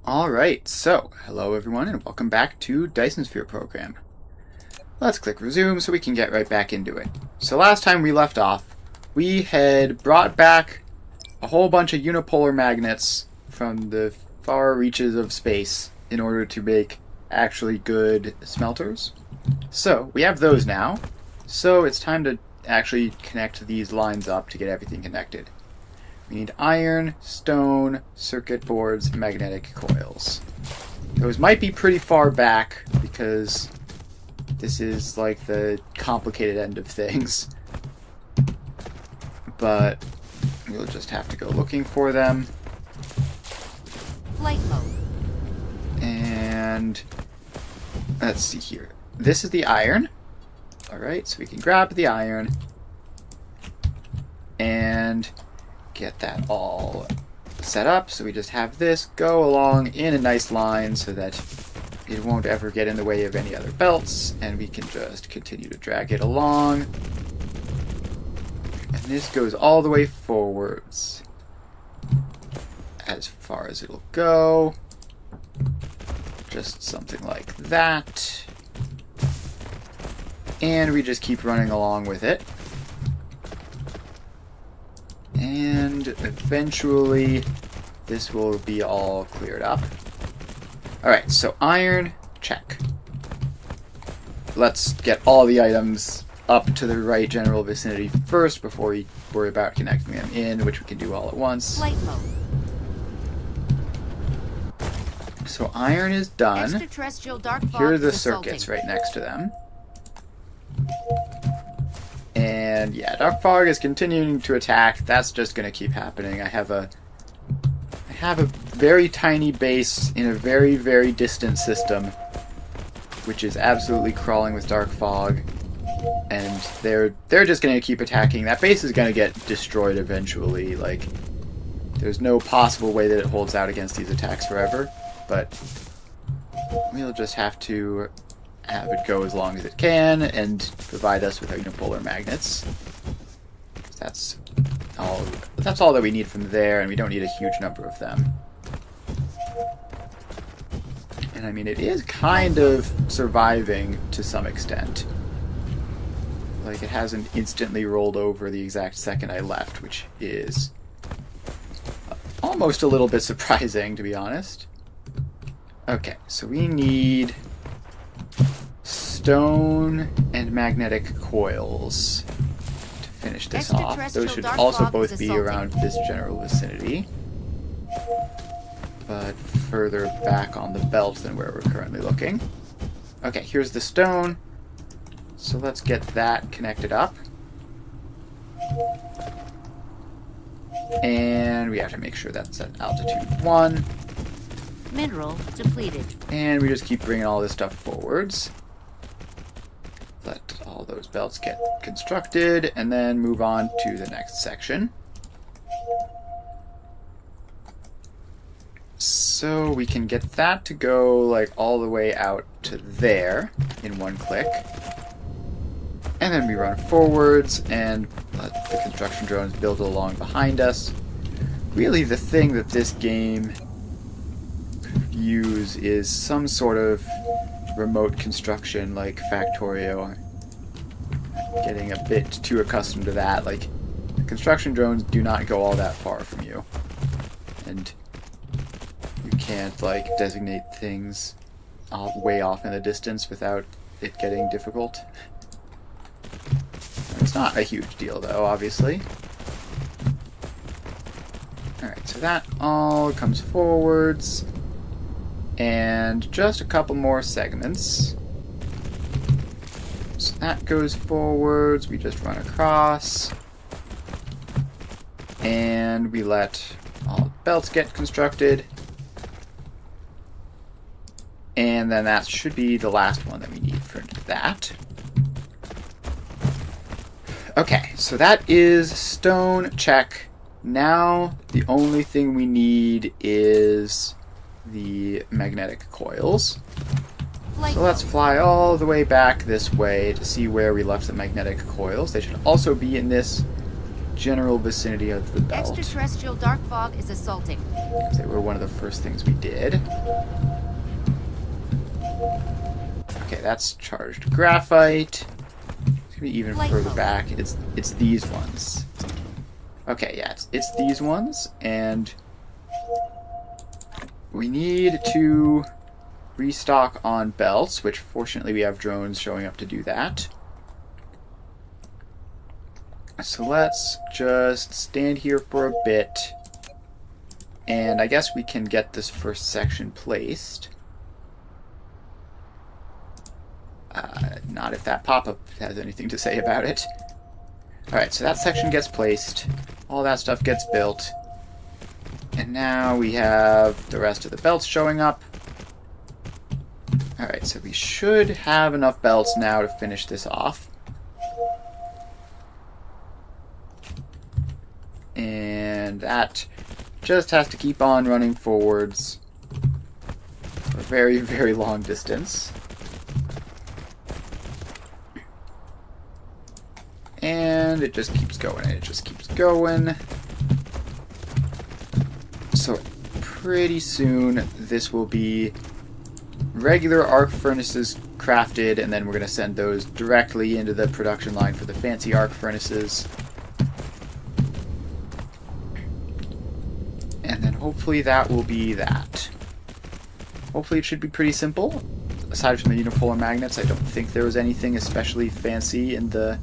Alright, so hello everyone and welcome back to Dyson Sphere program. Let's click resume so we can get right back into it. So last time we left off, we had brought back a whole bunch of unipolar magnets from the far reaches of space in order to make actually good smelters. So we have those now, so it's time to actually connect these lines up to get everything connected. We need iron, stone, circuit boards, magnetic coils. Those might be pretty far back because this is like the complicated end of things. But we'll just have to go looking for them. Flight mode. And let's see here. This is the iron. Alright, so we can grab the iron and get that all set up. So we just have this go along in a nice line so that it won't ever get in the way of any other belts, and we can just continue to drag it along. And this goes all the way forwards as far as it'll go. Just something like that. And we just keep running along with it. And eventually this will be all cleared up. Alright, so iron, check. Let's get all the items up to the right general vicinity first before we worry about connecting them in, which we can do all at once. Flight mode. So iron is done. Extraterrestrial dark fog Here are the assaulting. circuits right next to them. And yeah, dark fog is continuing to attack. That's just going to keep happening. I have a very tiny base in a very, very distant system, which is absolutely crawling with dark fog. And they're just going to keep attacking. That base is going to get destroyed eventually. Like, there's no possible way that it holds out against these attacks forever. But we'll just have to have it go as long as it can and provide us with our unipolar magnets. That's all that we need from there, and we don't need a huge number of them. And I mean, it is kind of surviving to some extent. Like, it hasn't instantly rolled over the exact second I left, which is almost a little bit surprising, to be honest. Okay, so we need stone and magnetic coils to finish this off. Those should also both be around this general vicinity, but further back on the belt than where we're currently looking. Okay, here's the stone, so let's get that connected up. And we have to make sure that's at altitude 1. Mineral depleted. And we just keep bringing all this stuff forwards. Let all those belts get constructed, and then move on to the next section. So we can get that to go like all the way out to there in one click. And then we run forwards and let the construction drones build along behind us. Really, the thing that this game could use is some sort of remote construction like Factorio. I'm getting a bit too accustomed to that. Like, the construction drones do not go all that far from you. And you can't, like, designate things way off in the distance without it getting difficult. It's not a huge deal, though, obviously. Alright, so that all comes forwards. And just a couple more segments. So that goes forwards, we just run across. And we let all the belts get constructed. And then that should be the last one that we need for that. Okay, so that is stone, check. Now the only thing we need is the magnetic coils. So let's fly all the way back this way to see where we left the magnetic coils. They should also be in this general vicinity of the belt. Extraterrestrial dark fog is assaulting. They were one of the first things we did. Okay, that's charged graphite. It's gonna be even Flight further mode. back. It's these ones. Okay, yeah, it's these ones, and we need to restock on belts, which fortunately we have drones showing up to do that. So let's just stand here for a bit, and I guess we can get this first section placed. Not if that pop-up has anything to say about it. Alright, so that section gets placed, all that stuff gets built, and now we have the rest of the belts showing up. Alright, so we should have enough belts now to finish this off. And that just has to keep on running forwards for a very, very long distance. And it just keeps going, and it just keeps going. So pretty soon this will be regular arc furnaces crafted, and then we're going to send those directly into the production line for the fancy arc furnaces. And then hopefully that will be that. Hopefully it should be pretty simple. Aside from the unipolar magnets, I don't think there was anything especially fancy in the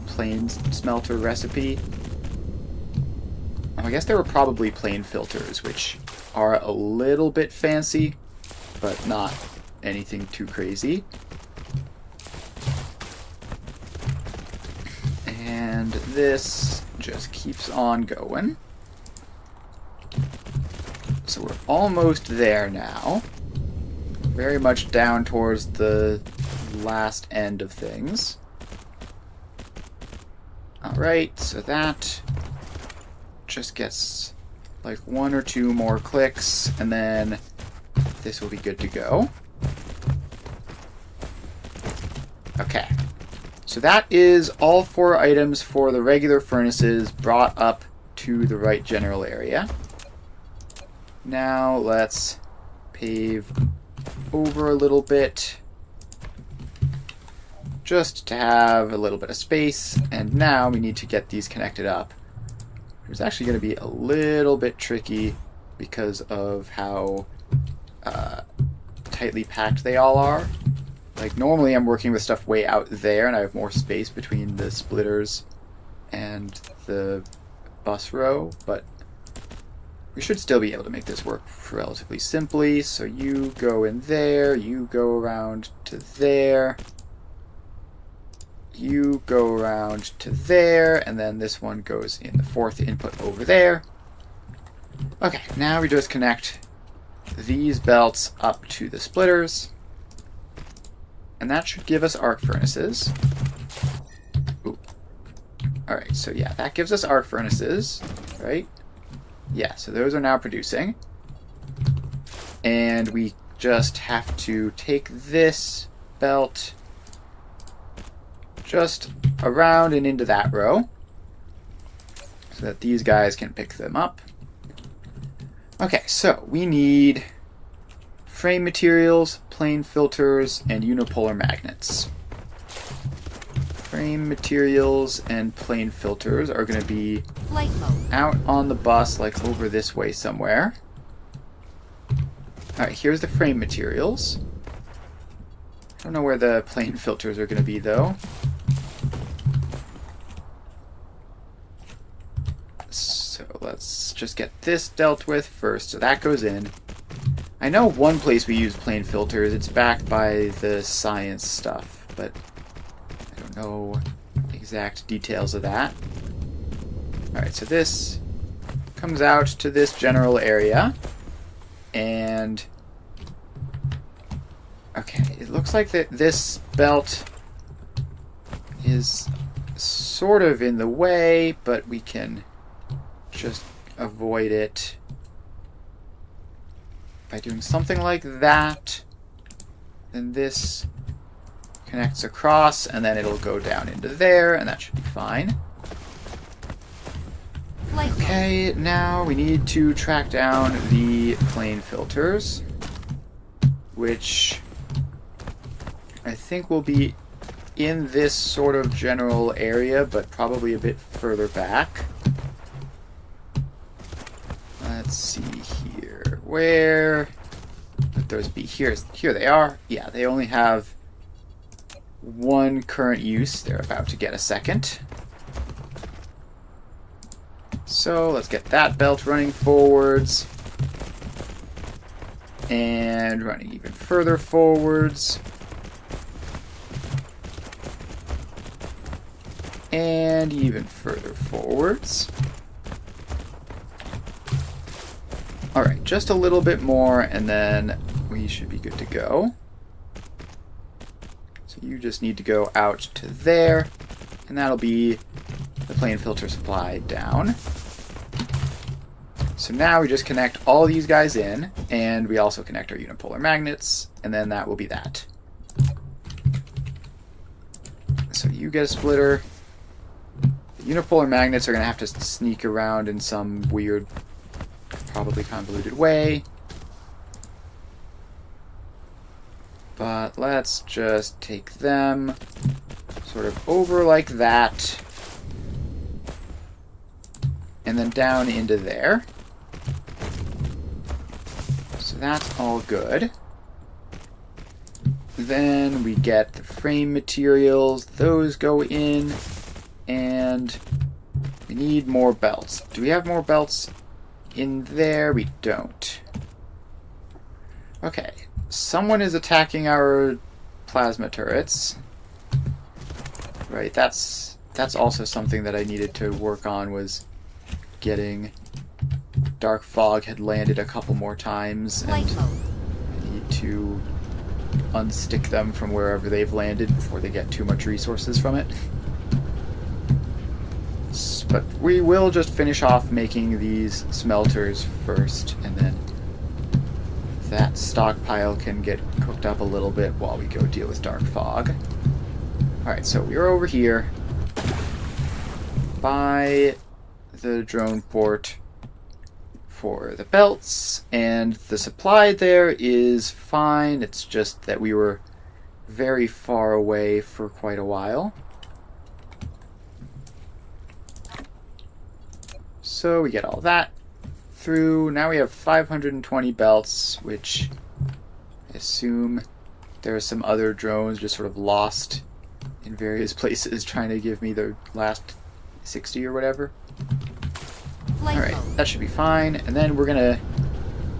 plain smelter recipe. I guess there were probably plain filters, which are a little bit fancy, but not anything too crazy. And this just keeps on going. So we're almost there now. Very much down towards the last end of things. Alright, so that just gets like 1 or 2 more clicks, and then this will be good to go. Okay, so that is all 4 items for the regular furnaces brought up to the right general area. Now let's pave over a little bit, just to have a little bit of space, and now we need to get these connected up. It's actually going to be a little bit tricky because of how tightly packed they all are. Like, normally I'm working with stuff way out there, and I have more space between the splitters and the bus row, but we should still be able to make this work relatively simply. So you go in there, you go around to there, you go around to there, and then this one goes in the 4th input over there. Okay, now we just connect these belts up to the splitters, and that should give us arc furnaces. Ooh. Alright, so yeah, that gives us arc furnaces, right? Yeah, so those are now producing. And we just have to take this belt just around and into that row so that these guys can pick them up. Okay, so we need frame materials, plane filters, and unipolar magnets. Frame materials and plane filters are going to be Flight mode. out on the bus, like over this way somewhere. Alright, here's the frame materials. I don't know where the plane filters are going to be, though. So let's just get this dealt with first. So that goes in. I know one place we use plane filters. It's back by the science stuff, but I don't know exact details of that. Alright, so this comes out to this general area. And okay, it looks like that this belt is sort of in the way, but we can just avoid it by doing something like that. Then this connects across, and then it'll go down into there, and that should be fine. Flight mode. Okay, now we need to track down the plane filters, which I think will be in this sort of general area, but probably a bit further back. Let's see here. Where would those be? Here they are. Yeah, they only have one current use. They're about to get a second. So let's get that belt running forwards. And running even further forwards. And even further forwards. Alright, just a little bit more and then we should be good to go. So you just need to go out to there, and that'll be the plane filter supply down. So now we just connect all these guys in, and we also connect our unipolar magnets, and then that will be that. So you get a splitter. The unipolar magnets are going to have to sneak around in some weird, probably convoluted way. But let's just take them sort of over like that, and then down into there. So that's all good. Then we get the frame materials. Those go in, and we need more belts. Do we have more belts in there? We don't. Okay. Someone is attacking our plasma turrets. Right, that's also something that I needed to work on, was getting Dark Fog had landed a couple more times, and Flight mode. I need to unstick them from wherever they've landed before they get too much resources from it. But we will just finish off making these smelters first, and then that stockpile can get cooked up a little bit while we go deal with Dark Fog. Alright, so we're over here by the drone port for the belts, and the supply there is fine. It's just that we were very far away for quite a while. So we get all that through. Now we have 520 belts, which I assume there are some other drones just sort of lost in various places trying to give me the last 60 or whatever. Flight Alright, mode. that should be fine. And then we're gonna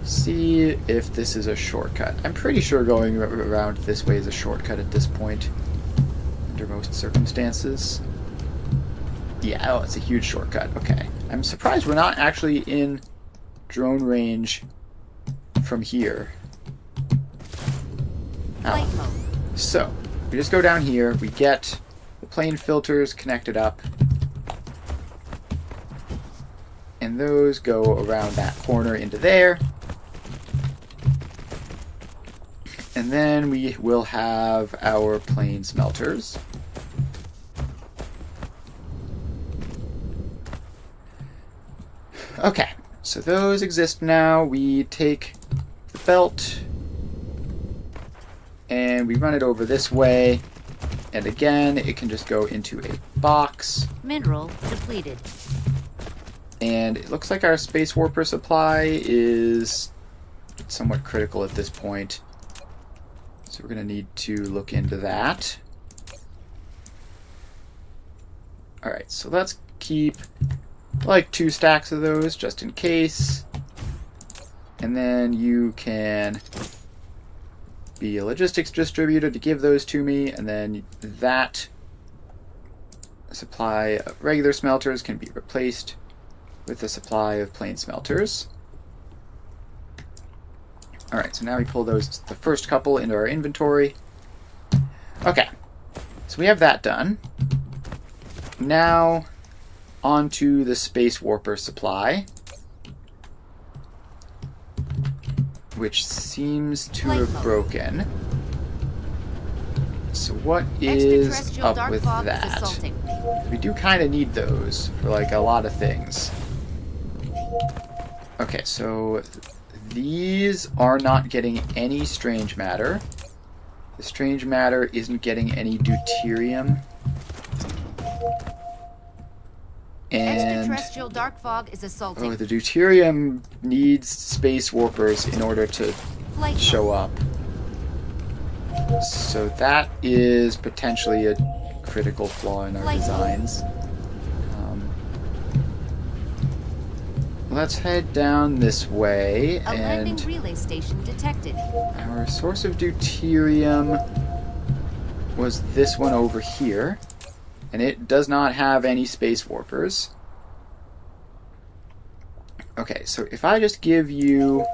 see if this is a shortcut. I'm pretty sure going around this way is a shortcut at this point, under most circumstances. Yeah, oh, it's a huge shortcut. Okay. I'm surprised we're not actually in drone range from here. Flight mode. So, we just go down here, we get the plane filters connected up, and those go around that corner into there. And then we will have our plane smelters. Okay, so those exist now. We take the belt and we run it over this way, and again it can just go into a box, Mineral depleted. and it looks like our space warper supply is somewhat critical at this point, so we're going to need to look into that. Alright, so let's keep like 2 stacks of those just in case, and then you can be a logistics distributor to give those to me, and then that supply of regular smelters can be replaced with a supply of plane smelters. Alright, so now we pull those, the first couple, into our inventory. Okay, so we have that done. Now onto the space warper supply, which seems to have broken. So what is Extraterrestrial up dark with fog is that? assaulting. We do kind of need those for like a lot of things. Okay, so these are not getting any strange matter. The strange matter isn't getting any deuterium. And Extraterrestrial dark fog is assaulting. oh, the deuterium needs space warpers in order to Flight show up. So that is potentially a critical flaw in our Flight. designs. Let's head down this way, A landing and relay station detected. our source of deuterium was this one over here, and it does not have any space warpers. Okay, so if I just give you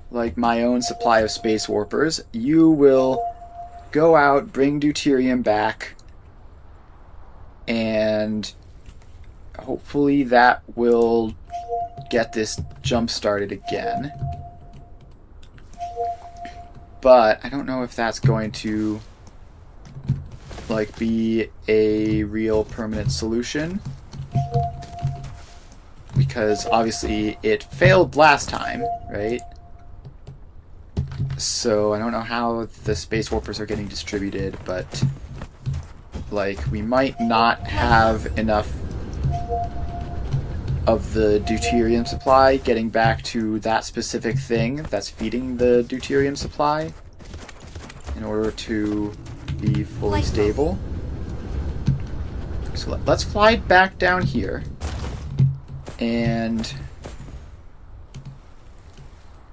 like my own supply of space warpers, you will go out, bring deuterium back, and hopefully that will get this jump started again. But I don't know if that's going to like be a real permanent solution, because obviously it failed last time, right? So I don't know how the space warpers are getting distributed, but like we might not have enough of the deuterium supply getting back to that specific thing that's feeding the deuterium supply in order to be fully stable. So let's fly back down here. And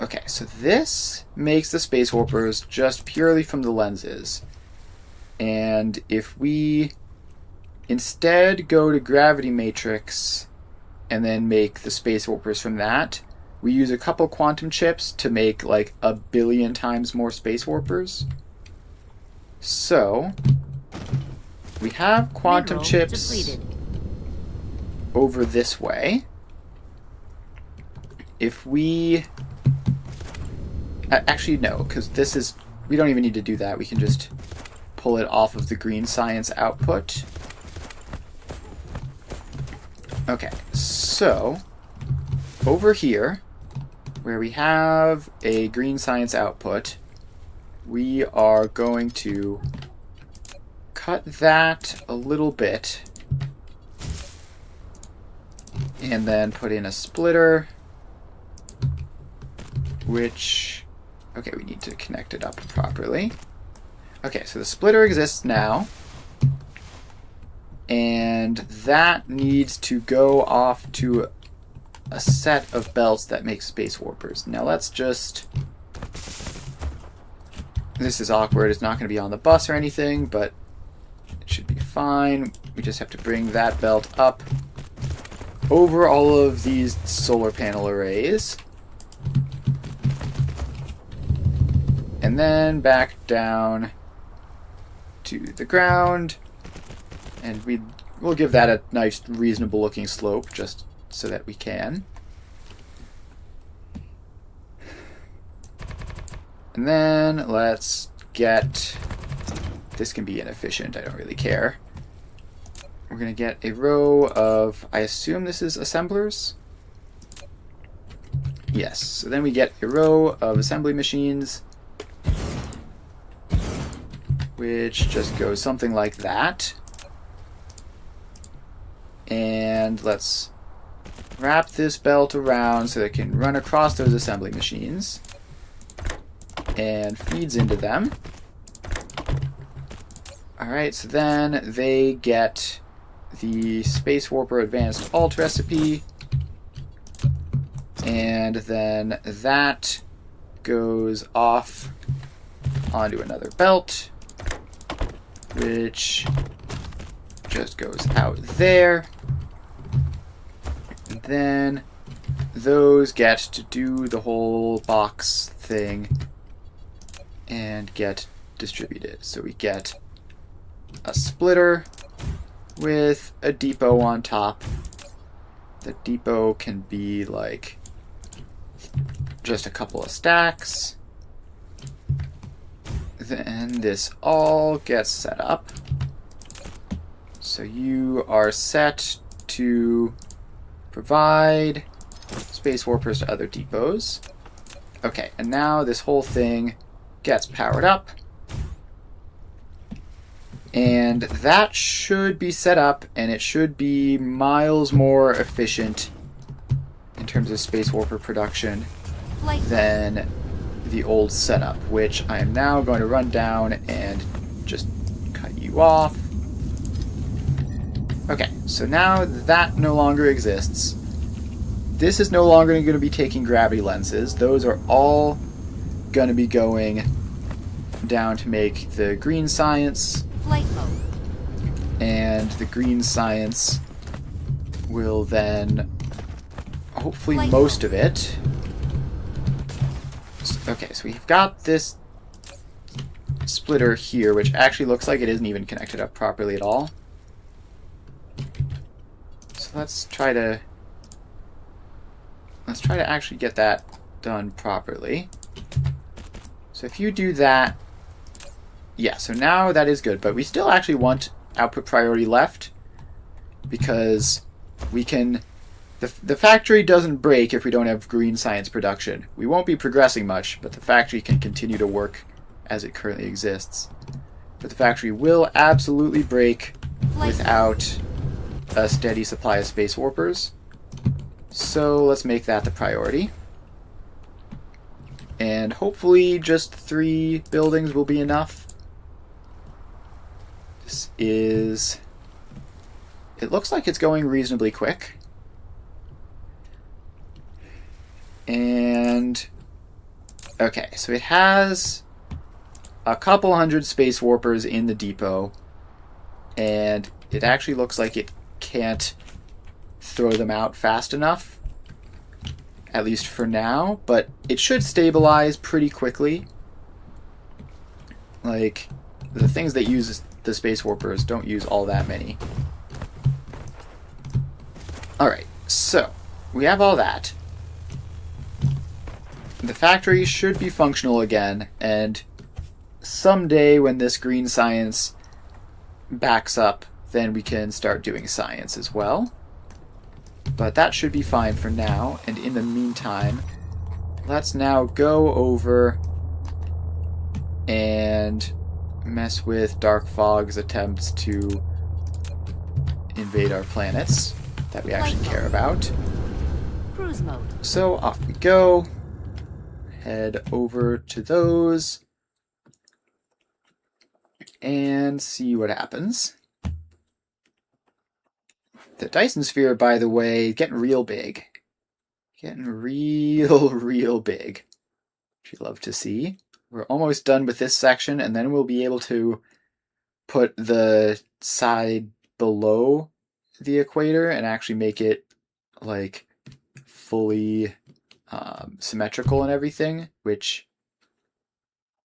okay, so this makes the space warpers just purely from the lenses. And if we instead go to gravity matrix and then make the space warpers from that, we use a couple quantum chips to make like 1 billion times more space warpers. So we have quantum Mineral chips depleted. over this way. If we actually no, because this is, we don't even need to do that. We can just pull it off of the green science output. Okay, so over here, where we have a green science output, we are going to cut that a little bit and then put in a splitter, which, okay, we need to connect it up properly. Okay, so the splitter exists now, and that needs to go off to a set of belts that make space warpers. Now let's just, this is awkward, it's not going to be on the bus or anything, but it should be fine. We just have to bring that belt up over all of these solar panel arrays, and then back down to the ground, and we'll give that a nice reasonable looking slope just so that we can. And then let's get, this can be inefficient, I don't really care. We're going to get a row of, I assume this is assemblers? Yes, so then we get a row of assembly machines, which just goes something like that. And let's wrap this belt around so that it can run across those assembly machines and feeds into them. Alright, so then they get the Space Warper Advanced Alt recipe, and then that goes off onto another belt, which just goes out there. And then those get to do the whole box thing and get distributed. So we get a splitter with a depot on top. The depot can be like just a couple of stacks. Then this all gets set up. So you are set to provide space warpers to other depots. Okay, and now this whole thing gets powered up. And that should be set up, and it should be miles more efficient in terms of space warper production than the old setup, which I am now going to run down and just cut you off. Okay, so now that no longer exists. This is no longer going to be taking gravity lenses. Those are all going to be going down to make the green science. Flight mode. And the green science will then, hopefully Flight most mode. of it. Okay, so we've got this splitter here, which actually looks like it isn't even connected up properly at all. So let's try to actually get that done properly. So if you do that, yeah, so now that is good, but we still actually want output priority left because we can. The factory doesn't break if we don't have green science production. We won't be progressing much, but the factory can continue to work as it currently exists. But the factory will absolutely break without a steady supply of space warpers. So let's make that the priority. And hopefully just 3 buildings will be enough. This is... It looks like it's going reasonably quick. And okay, so it has a couple hundred space warpers in the depot, and it actually looks like it can't throw them out fast enough, at least for now, but it should stabilize pretty quickly. Like, the things that use the space warpers don't use all that many. Alright, so we have all that. The factory should be functional again, and someday when this green science backs up, then we can start doing science as well. But that should be fine for now, and in the meantime, let's now go over and mess with Dark Fog's attempts to invade our planets that we actually care about. Cruise mode. So off we go. Head over to those and see what happens. The Dyson sphere, by the way, getting real big. Getting real big. Which you love to see. We're almost done with this section, and then we'll be able to put the side below the equator and actually make it like fully symmetrical and everything, which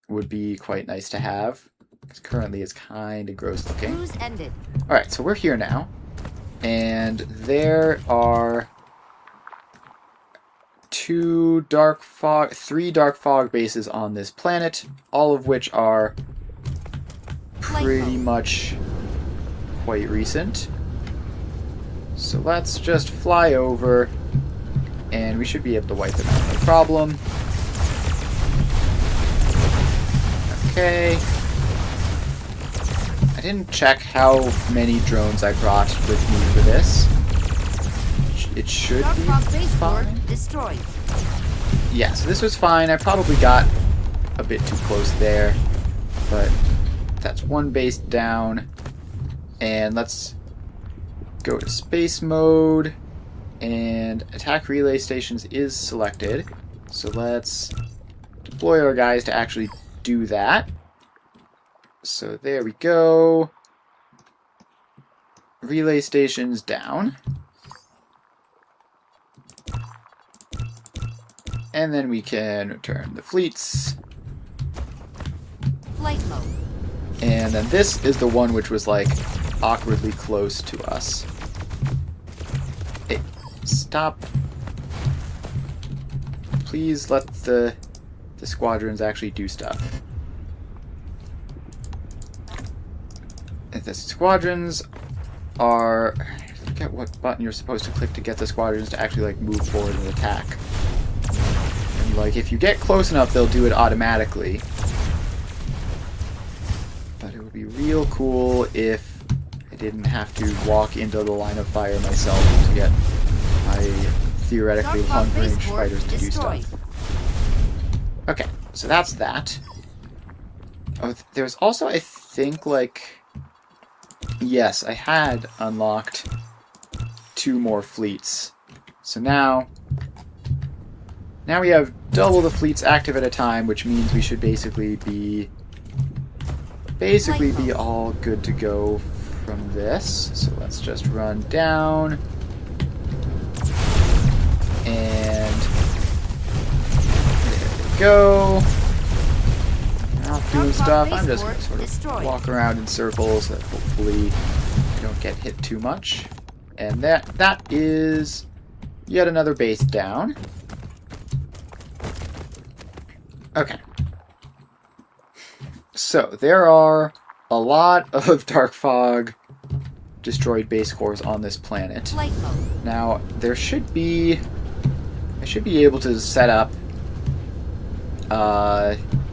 would be quite nice to have. Because currently it's kind of gross looking. Cruise ended. Alright, so we're here now. And there are 3 dark fog bases on this planet, all of which are pretty much quite recent. So let's just fly over, and we should be able to wipe them out, no problem. Okay. I didn't check how many drones I brought with me for this. It should Dark be Fog baseboard fine. destroyed. Yeah, so this was fine. I probably got a bit too close there, but that's one base down. And let's go to space mode, and attack relay stations is selected. So let's deploy our guys to actually do that. So there we go. Relay stations down. And then we can return the fleets. Flight mode. And then this is the one which was like awkwardly close to us. Hey, stop. Please let the squadrons actually do stuff. The squadrons are forget what button you're supposed to click to get the squadrons to actually like move forward and attack. And like if you get close enough, they'll do it automatically. But it would be real cool if I didn't have to walk into the line of fire myself to get my theoretically long-range fighters to do stuff. Okay, so that's that. Oh, there's also, I think, like... Yes, I had unlocked 2 more fleets. So now we have double the fleets active at a time, which means we should basically be all good to go from this. So let's just run down and there we go. Not doing stuff. I'm just going to sort of walk around in circles that hopefully I don't get hit too much. And that is yet another base down. Okay. So there are a lot of Dark Fog destroyed base cores on this planet. Now I should be able to set up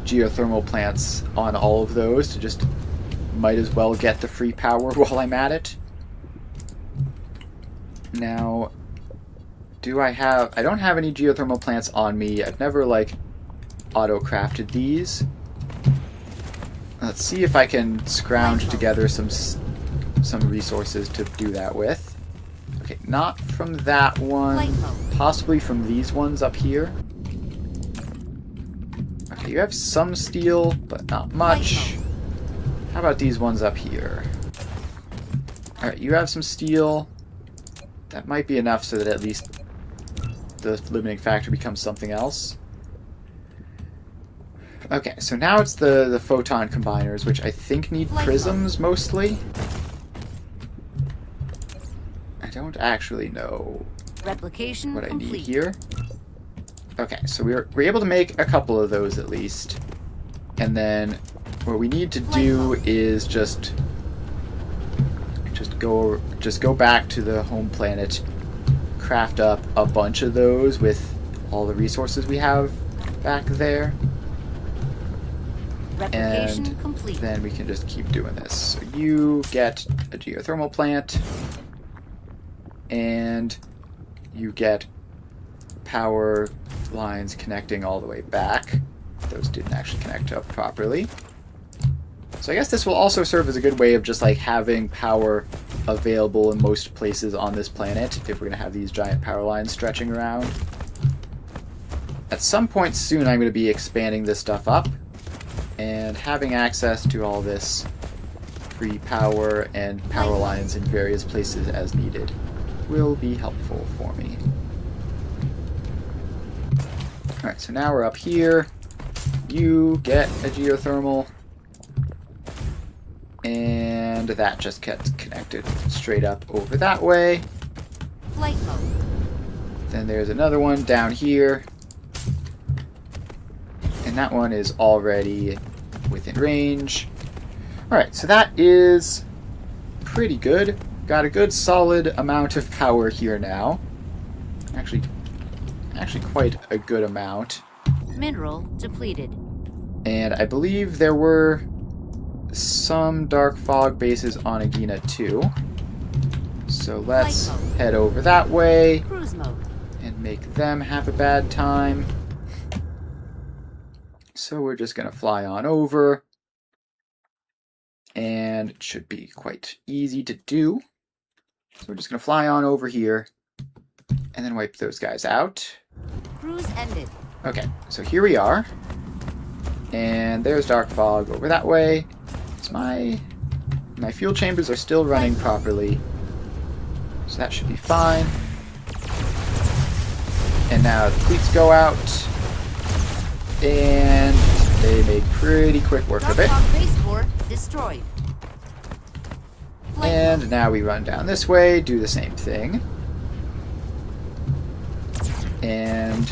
geothermal plants on all of those to just might as well get the free power while I'm at it. Now, I don't have any geothermal plants on me. I've never like auto-crafted these. Let's see if I can scrounge together some resources to do that with. Okay, not from that one. Possibly from these ones up here. Okay, you have some steel, but not much. How about these ones up here? Alright, you have some steel. That might be enough so that at least the limiting factor becomes something else. Okay, so now it's the photon combiners, which I think need prisms mostly. I don't actually know what I need here. Okay, so we're able to make a couple of those at least. And then what we need to do is just go back to the home planet, craft up a bunch of those with all the resources we have back there. And then we can just keep doing this. So you get a geothermal plant, and you get power lines connecting all the way back. Those didn't actually connect up properly. So I guess this will also serve as a good way of just like having power available in most places on this planet if we're going to have these giant power lines stretching around. At some point soon I'm going to be expanding this stuff up, and having access to all this free power and power lines in various places as needed will be helpful for me. Alright, so now we're up here. You get a geothermal, and that just gets connected straight up over that way. Then there's another one down here, and that one is already within range. Alright, so that is pretty good. Got a good solid amount of power here now. Actually quite a good amount. Mineral depleted. And I believe there were some Dark Fog bases on Agena too. So let's head over that way and make them have a bad time. So we're just going to fly on over, and it should be quite easy to do. So we're just going to fly on over here and then wipe those guys out. Cruise ended. Okay, so here we are. And there's Dark Fog over that way. My fuel chambers are still running properly, so that should be fine. And now the fleets go out, and they make pretty quick work of it. Base core destroyed. And now we run down this way, do the same thing. And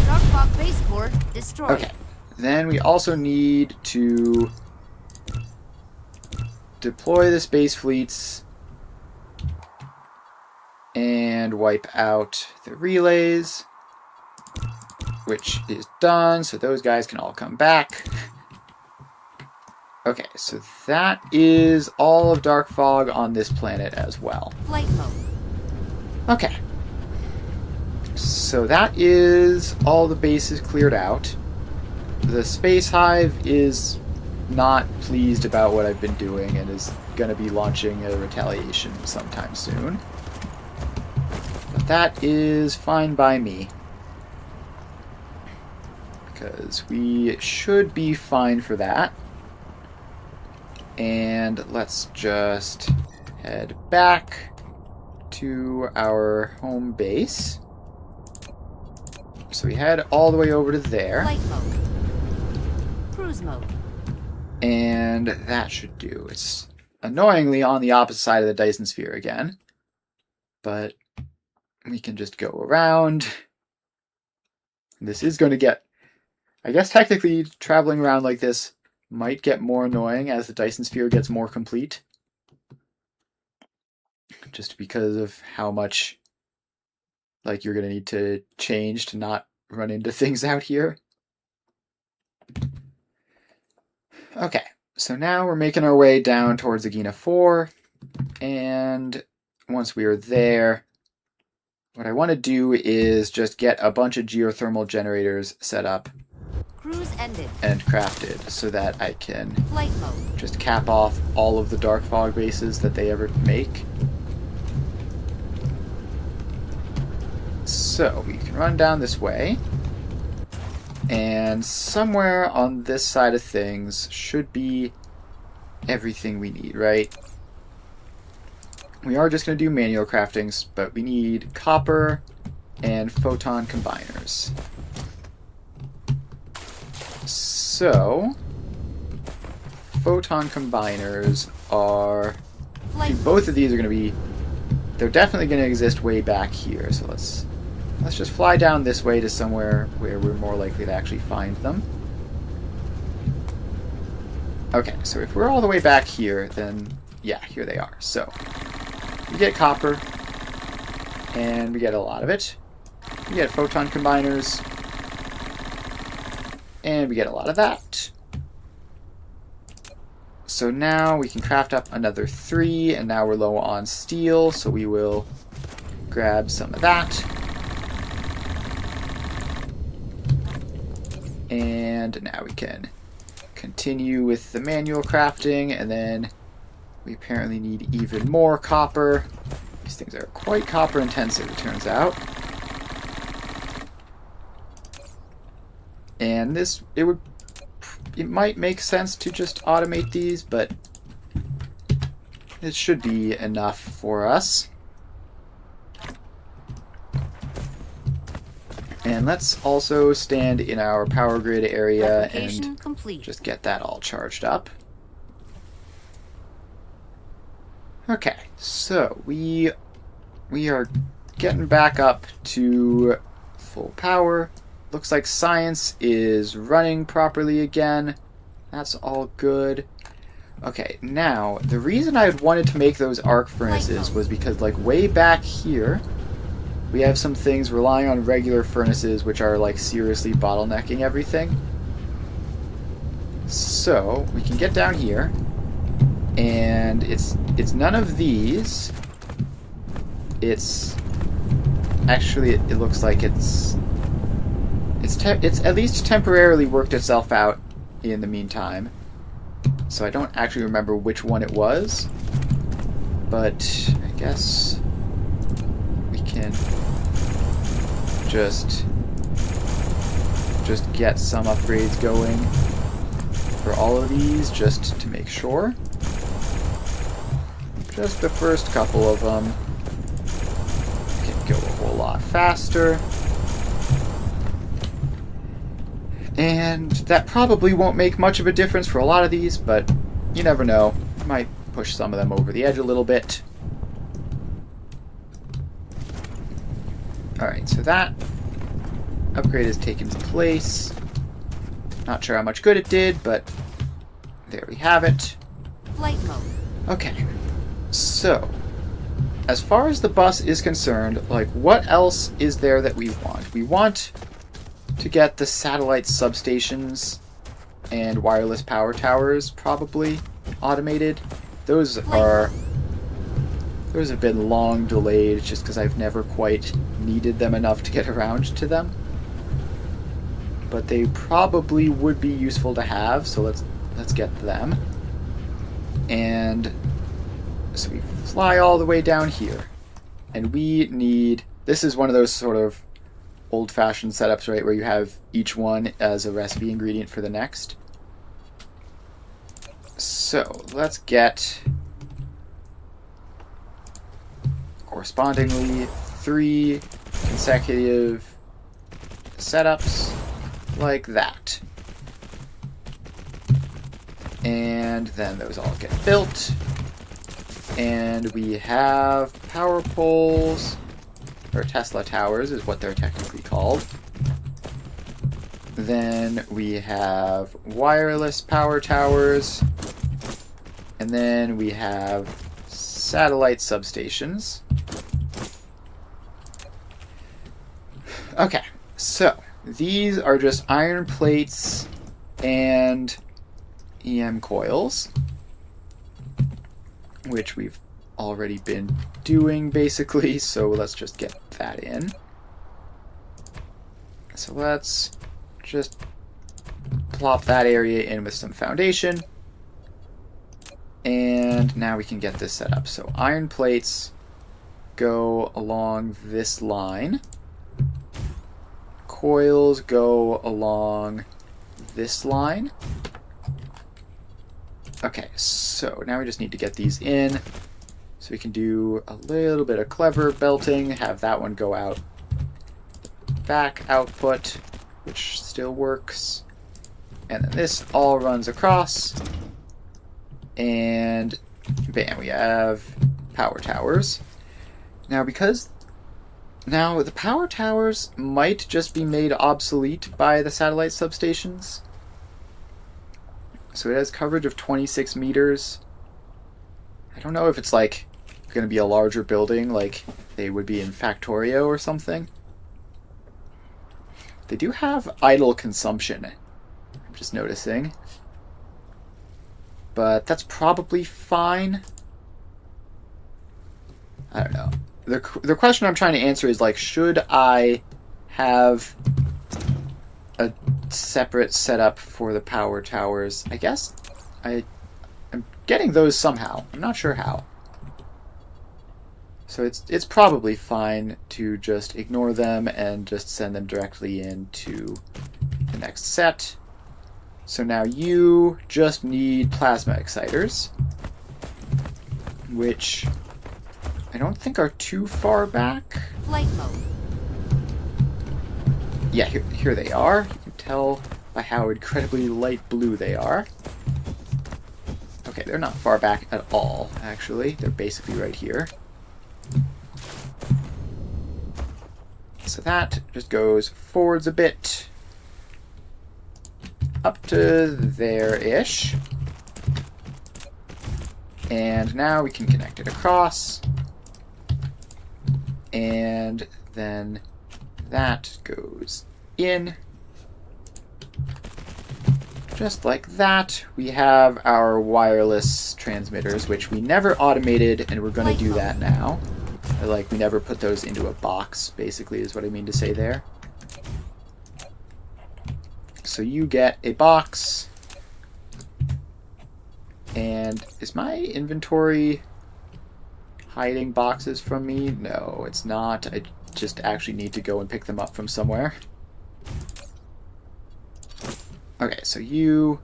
Dark Fog base core destroyed. okay, then we also need to deploy the space fleets and wipe out the relays, which is done, so those guys can all come back. Okay, so that is all of Dark Fog on this planet as well. Flight mode. Okay. So that is all the bases cleared out. The Space Hive is not pleased about what I've been doing and is going to be launching a retaliation sometime soon. But that is fine by me, because we should be fine for that. And let's just head back to our home base. So we head all the way over to there. Flight mode. Cruise mode. And that should do. It's annoyingly on the opposite side of the Dyson sphere again. But we can just go around. This is going to get... I guess technically traveling around like this might get more annoying as the Dyson sphere gets more complete. Just because of how much you're going to need to change to not run into things out here. Okay, so now we're making our way down towards Agena 4, and once we are there, what I want to do is just get a bunch of geothermal generators set up Cruise ended. and crafted so that I can Flight mode. just cap off all of the Dark Fog bases that they ever make. So we can run down this way, and somewhere on this side of things should be everything we need, right? We are just going to do manual craftings, but we need copper and photon combiners. So, photon combiners are... both of these are going to be... they're definitely going to exist way back here, so let's just fly down this way to somewhere where we're more likely to actually find them. Okay, so if we're all the way back here, then yeah, here they are. So, we get copper, and we get a lot of it. We get photon combiners, and we get a lot of that. So now we can craft up another 3, and now we're low on steel, so we will grab some of that. And now we can continue with the manual crafting, and then we apparently need even more copper. These things are quite copper intensive, it turns out. And it might make sense to just automate these, but it should be enough for us. And let's also stand in our power grid area and complete. Just get that all charged up. Okay, so we are getting back up to full power. Looks like science is running properly again. That's all good. Okay, now, the reason I had wanted to make those arc furnaces was because, way back here, we have some things relying on regular furnaces which are, seriously bottlenecking everything. So, we can get down here, and it's none of these. It's... actually, it looks like it's at least temporarily worked itself out in the meantime. So I don't actually remember which one it was, but I guess we can just get some upgrades going for all of these, just to make sure. Just the first couple of them can go a whole lot faster. And that probably won't make much of a difference for a lot of these, but you never know. Might push some of them over the edge a little bit. Alright, so that upgrade has taken place. Not sure how much good it did, but there we have it. Flight mode. Okay, so as far as the bus is concerned, like, what else is there that we want? We want to get the satellite substations and wireless power towers probably automated. Those have been long delayed just because I've never quite needed them enough to get around to them. But they probably would be useful to have, so let's get them. And so we fly all the way down here. And we need... This is one of those sort of old-fashioned setups, right, where you have each one as a recipe ingredient for the next. So, let's get... correspondingly 3 consecutive setups like that. And then those all get built. And we have power poles, or Tesla towers is what they're technically called. Then we have wireless power towers. And then we have satellite substations. Okay, so these are just iron plates and EM coils, which we've already been doing basically, so let's just get that in. So let's just plop that area in with some foundation. And now we can get this set up. So iron plates go along this line. Coils go along this line. Okay, so now we just need to get these in. So we can do a little bit of clever belting, have that one go out back output, which still works. And then this all runs across. And bam, we have power towers. Now the power towers might just be made obsolete by the satellite substations. So it has coverage of 26 meters. I don't know if it's like going to be a larger building like they would be in Factorio or something. They do have idle consumption, I'm just noticing. But that's probably fine. I don't know. The question I'm trying to answer is, like, should I have a separate setup for the power towers? I guess I'm getting those somehow. I'm not sure how. So it's probably fine to just ignore them and just send them directly into the next set. So now you just need plasma exciters, which I don't think are too far back. Flight mode. Yeah, here they are. You can tell by how incredibly light blue they are. Okay, they're not far back at all, actually. They're basically right here. So that just goes forwards a bit. Up to there-ish. And now we can connect it across. And then that goes in. Just like that. We have our wireless transmitters, which we never automated, and we're going to do that now. Like, we never put those into a box, basically, is what I mean to say there. So you get a box. And is my inventory hiding boxes from me? No, it's not. I just actually need to go and pick them up from somewhere. Okay, so you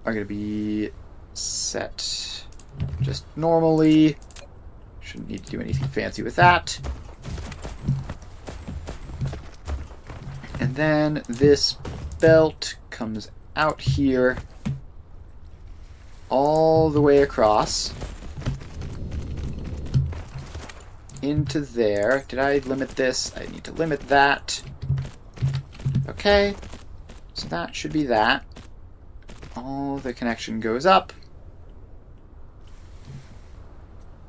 are going to be set just normally. Shouldn't need to do anything fancy with that. And then this belt comes out here all the way across into there. Did I limit this? I need to limit that. Okay. So that should be that. All the connection goes up.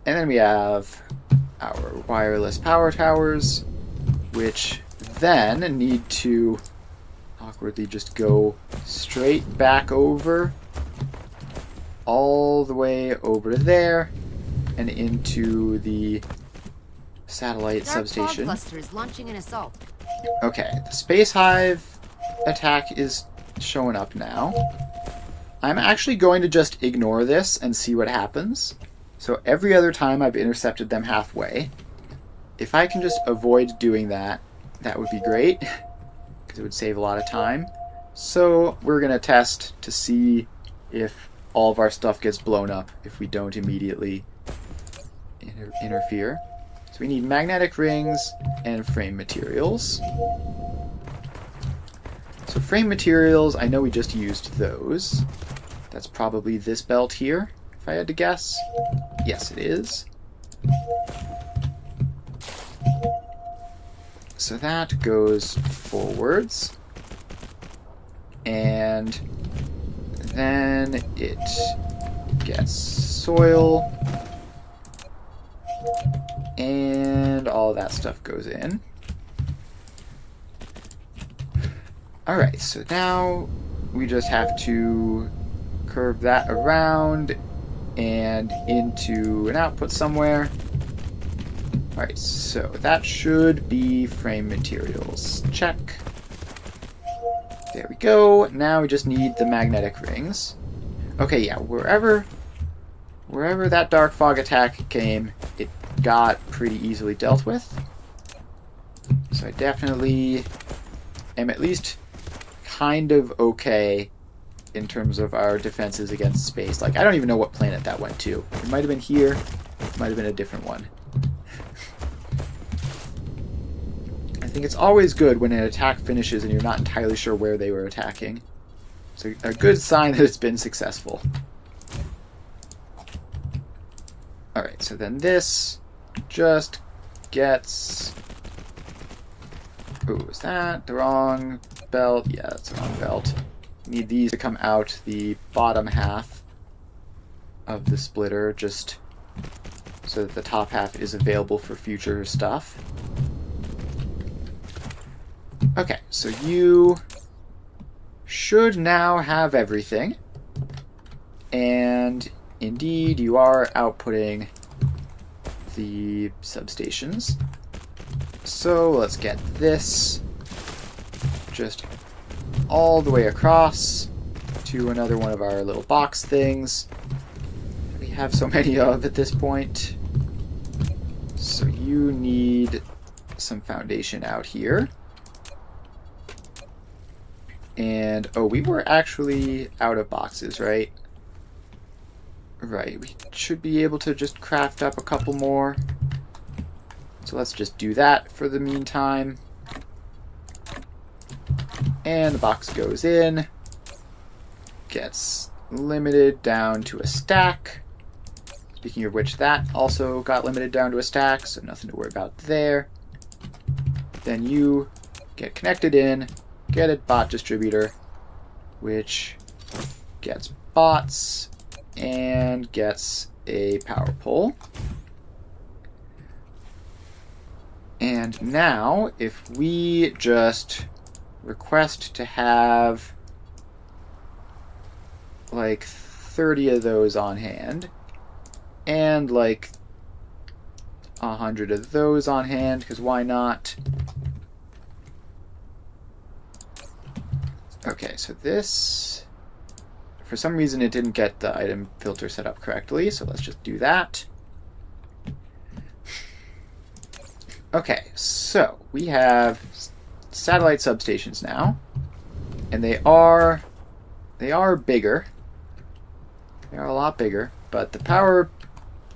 And then we have our wireless power towers, which then need to awkwardly just go straight back over, all the way over to there, and into the satellite Dark substation. fog cluster is launching an assault. Okay, the Space Hive attack is showing up now. I'm actually going to just ignore this and see what happens. So every other time I've intercepted them halfway. If I can just avoid doing that, that would be great, because it would save a lot of time. So we're going to test to see if all of our stuff gets blown up if we don't immediately interfere. So we need magnetic rings and frame materials. So frame materials, I know we just used those. That's probably this belt here, if I had to guess. Yes, it is. So that goes forwards. And then it gets soil. And all that stuff goes in. Alright, so now we just have to curve that around and into an output somewhere. Alright, so that should be frame materials. Check. There we go. Now we just need the magnetic rings. Okay, yeah, wherever that dark fog attack came, it got pretty easily dealt with. So I definitely am at least kind of okay in terms of our defenses against space. Like, I don't even know what planet that went to. It might have been here. It might have been a different one. I think it's always good when an attack finishes and you're not entirely sure where they were attacking. It's a good sign that it's been successful. Alright, so then this just gets... Ooh, is that the wrong belt? Yeah, that's the wrong belt. We need these to come out the bottom half of the splitter, just so that the top half is available for future stuff. Okay, so you should now have everything. And indeed, you are outputting the substations. So let's get this just all the way across to another one of our little box things we have so many of at this point. So you need some foundation out here. And, oh, we were actually out of boxes, right? Right, we should be able to just craft up a couple more. So let's just do that for the meantime. And the box goes in. Gets limited down to a stack. Speaking of which, that also got limited down to a stack, so nothing to worry about there. Then you get connected in, get a bot distributor, which gets bots and gets a power pole. And now, if we just request to have like 30 of those on hand, and like 100 of those on hand, because why not? Okay, so this, for some reason it didn't get the item filter set up correctly, so let's just do that. Okay, so we have satellite substations now, and they are bigger. They are a lot bigger, but the power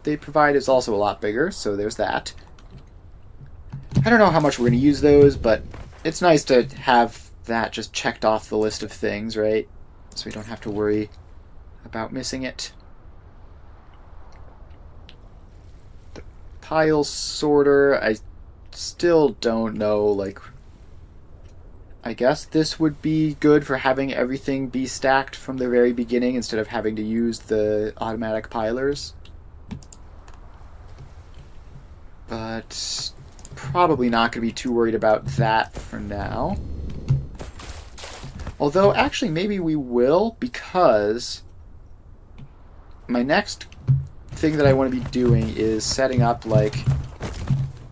they provide is also a lot bigger, so there's that. I don't know how much we're going to use those, but it's nice to have that just checked off the list of things, right? So we don't have to worry about missing it. The pile sorter, I still don't know, like, I guess this would be good for having everything be stacked from the very beginning instead of having to use the automatic pilers. But But probably not going to be too worried about that for now. Although, actually, maybe we will, because my next thing that I want to be doing is setting up, like,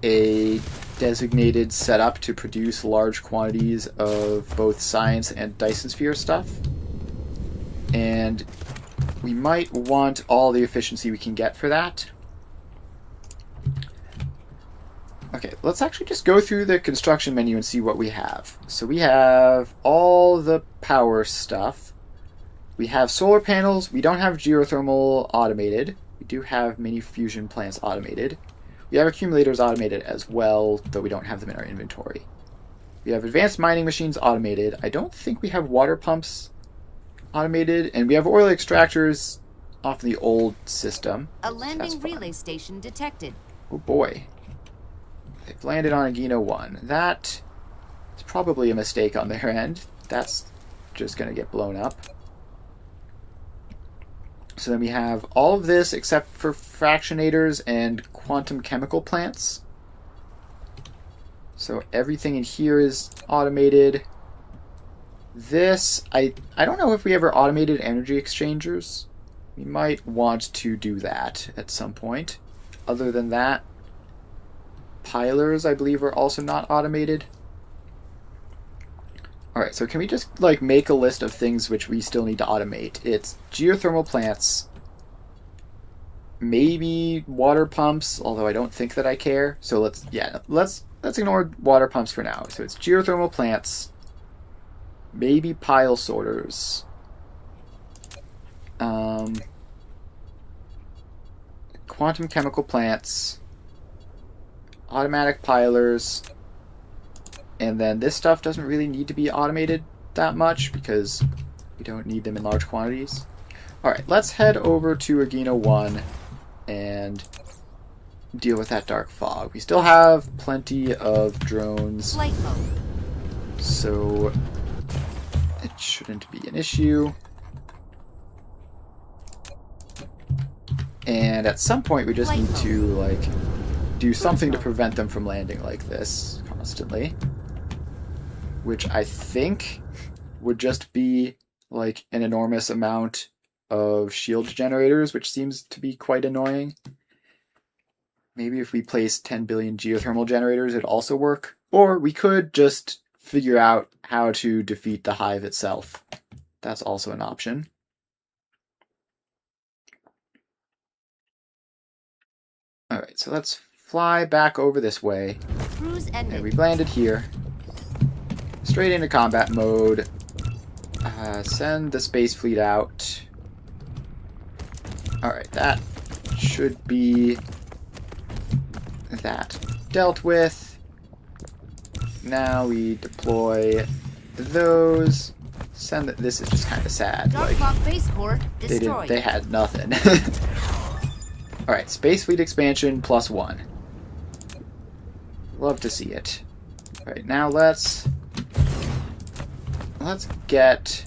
a designated setup to produce large quantities of both science and Dyson sphere stuff. And we might want all the efficiency we can get for that. Okay, let's actually just go through the construction menu and see what we have. So we have all the power stuff. We have solar panels. We don't have geothermal automated. We do have mini fusion plants automated. We have accumulators automated as well, though we don't have them in our inventory. We have advanced mining machines automated. I don't think we have water pumps automated. And we have oil extractors off the old system. A landing relay station detected. Oh boy. They've landed on Agino 1. That is probably a mistake on their end. That's just going to get blown up. So then we have all of this except for fractionators and quantum chemical plants. So everything in here is automated. This, I don't know if we ever automated energy exchangers. We might want to do that at some point. Other than that, pilers, I believe, are also not automated. Alright, so can we just, like, make a list of things which we still need to automate? It's geothermal plants, maybe water pumps, although I don't think that I care. So let's ignore water pumps for now. So it's geothermal plants, maybe pile sorters, quantum chemical plants, automatic pilers, and then this stuff doesn't really need to be automated that much because we don't need them in large quantities. Alright, let's head over to Agino 1 and deal with that dark fog. We still have plenty of drones, Flight mode. so it shouldn't be an issue. And at some point we just need to, like, do something to prevent them from landing like this constantly. Which I think would just be, like, an enormous amount of shield generators, which seems to be quite annoying. Maybe if we place 10 billion geothermal generators, it'd also work. Or we could just figure out how to defeat the hive itself. That's also an option. Alright, so let's fly back over this way. Cruise ended. And we landed here. Straight into combat mode. Send the space fleet out. Alright, that should be that dealt with. Now we deploy those. Send that. This is just kind of sad. Dark Like, Clock base core destroyed. they had nothing. Alright, space fleet expansion +1. Love to see it. Alright, now let's get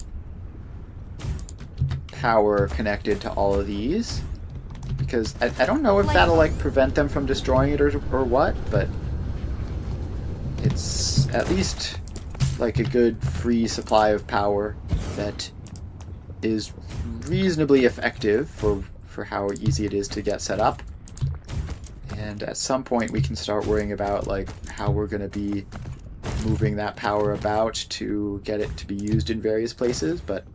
power connected to all of these, because I don't know if that'll, like, prevent them from destroying it or what, but it's at least like a good free supply of power that is reasonably effective for how easy it is to get set up. And at some point we can start worrying about, like, how we're going to be moving that power about to get it to be used in various places, but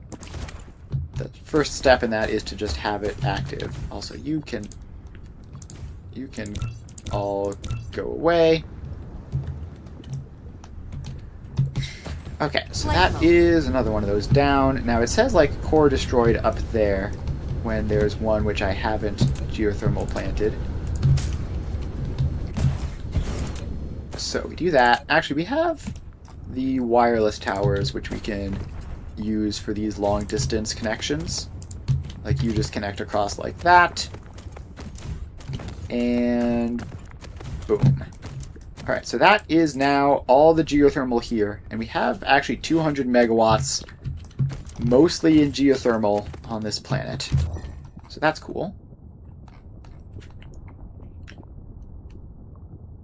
the first step in that is to just have it active. Also, you can all go away. Okay, so that is another one of those down. Now it says, like, core destroyed up there when there's one which I haven't geothermal planted. So we do that. Actually, we have the wireless towers which we can use for these long distance connections. Like, you just connect across like that. And boom. Alright, so that is now all the geothermal here. And we have actually 200 megawatts, mostly in geothermal, on this planet. So that's cool.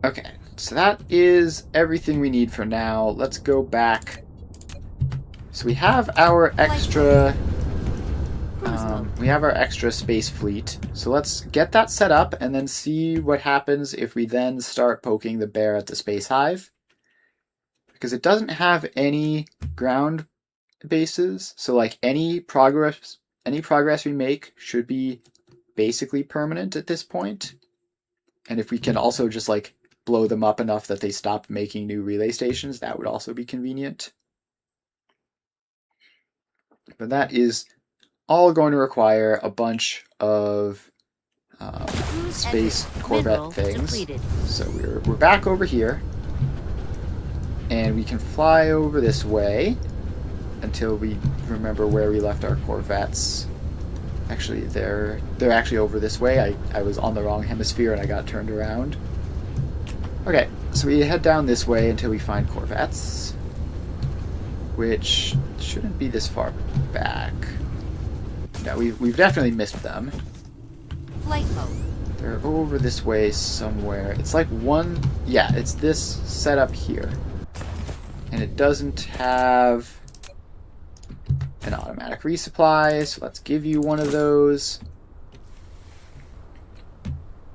Okay, so that is everything we need for now. Let's go back. So we have our extra... we have our extra space fleet. So let's get that set up and then see what happens if we then start poking the bear at the space hive. Because it doesn't have any ground bases, so like any progress we make should be basically permanent at this point. And if we can also just like blow them up enough that they stop making new relay stations, that would also be convenient. But that is all going to require a bunch of space Corvette things. Depleted. So we're back over here, and we can fly over this way until we remember where we left our Corvettes. Actually, they're actually over this way. I was on the wrong hemisphere and I got turned around. Okay, so we head down this way until we find Corvettes, which shouldn't be this far back. No, we've definitely missed them. Flight mode. They're over this way somewhere. It's like one... Yeah, it's this setup here. And it doesn't have an automatic resupply, so let's give you one of those.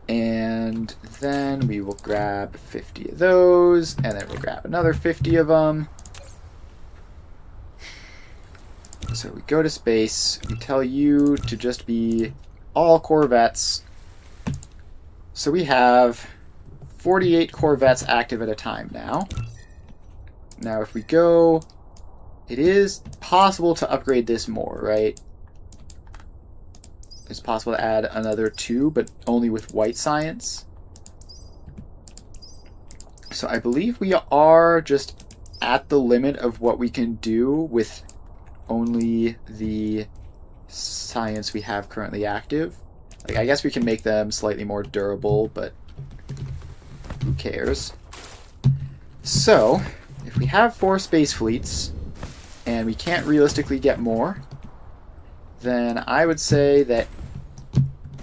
And then we will grab 50 of those, and then we'll grab another 50 of them. So we go to space, we tell you to just be all Corvettes. So we have 48 Corvettes active at a time now. Now if we go, it is possible to upgrade this more, right? It's possible to add another 2, but only with white science. So I believe we are just at the limit of what we can do with only the science we have currently active. Like, I guess we can make them slightly more durable, but who cares? So, if we have 4 space fleets, and we can't realistically get more, then I would say that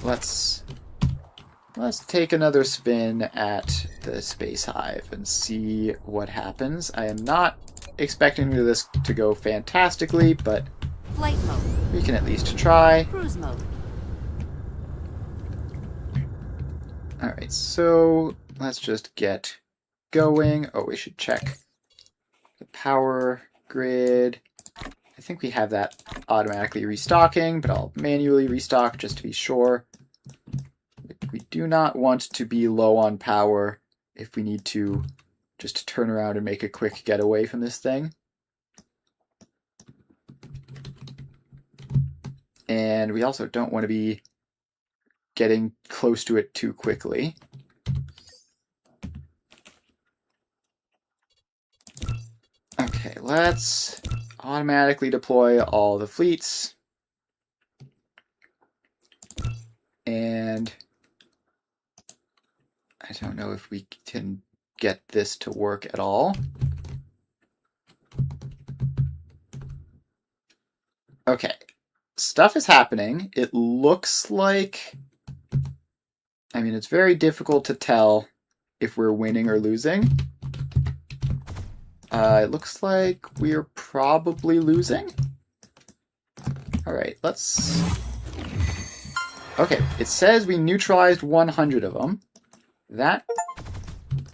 let's take another spin at the space hive and see what happens. I am not expecting this to go fantastically, but flight mode. We can at least try. Cruise mode. Alright, so let's just get going. Oh, we should check the power grid. I think we have that automatically restocking, but I'll manually restock just to be sure. We do not want to be low on power if we need to just turn around and make a quick getaway from this thing. And we also don't want to be getting close to it too quickly. Okay, let's automatically deploy all the fleets. And I don't know if we can get this to work at all. Okay, stuff is happening. It looks like... I mean, it's very difficult to tell if we're winning or losing. It looks like we're probably losing. Alright, let's... Okay, it says we neutralized 100 of them. That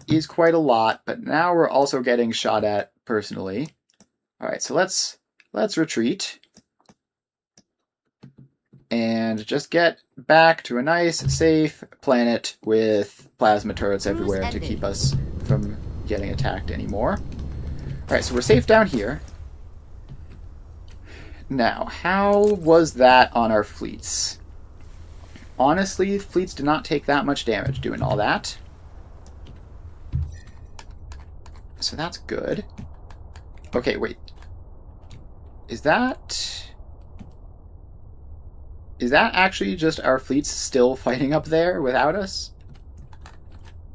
is quite a lot, but now we're also getting shot at personally. Alright, so let's retreat. And just get back to a nice, safe planet with plasma turrets everywhere to keep us from getting attacked anymore. Alright, so we're safe down here. Now, how was that on our fleets? Honestly, fleets did not take that much damage doing all that. So that's good. Okay, wait. Is that actually just our fleets still fighting up there without us?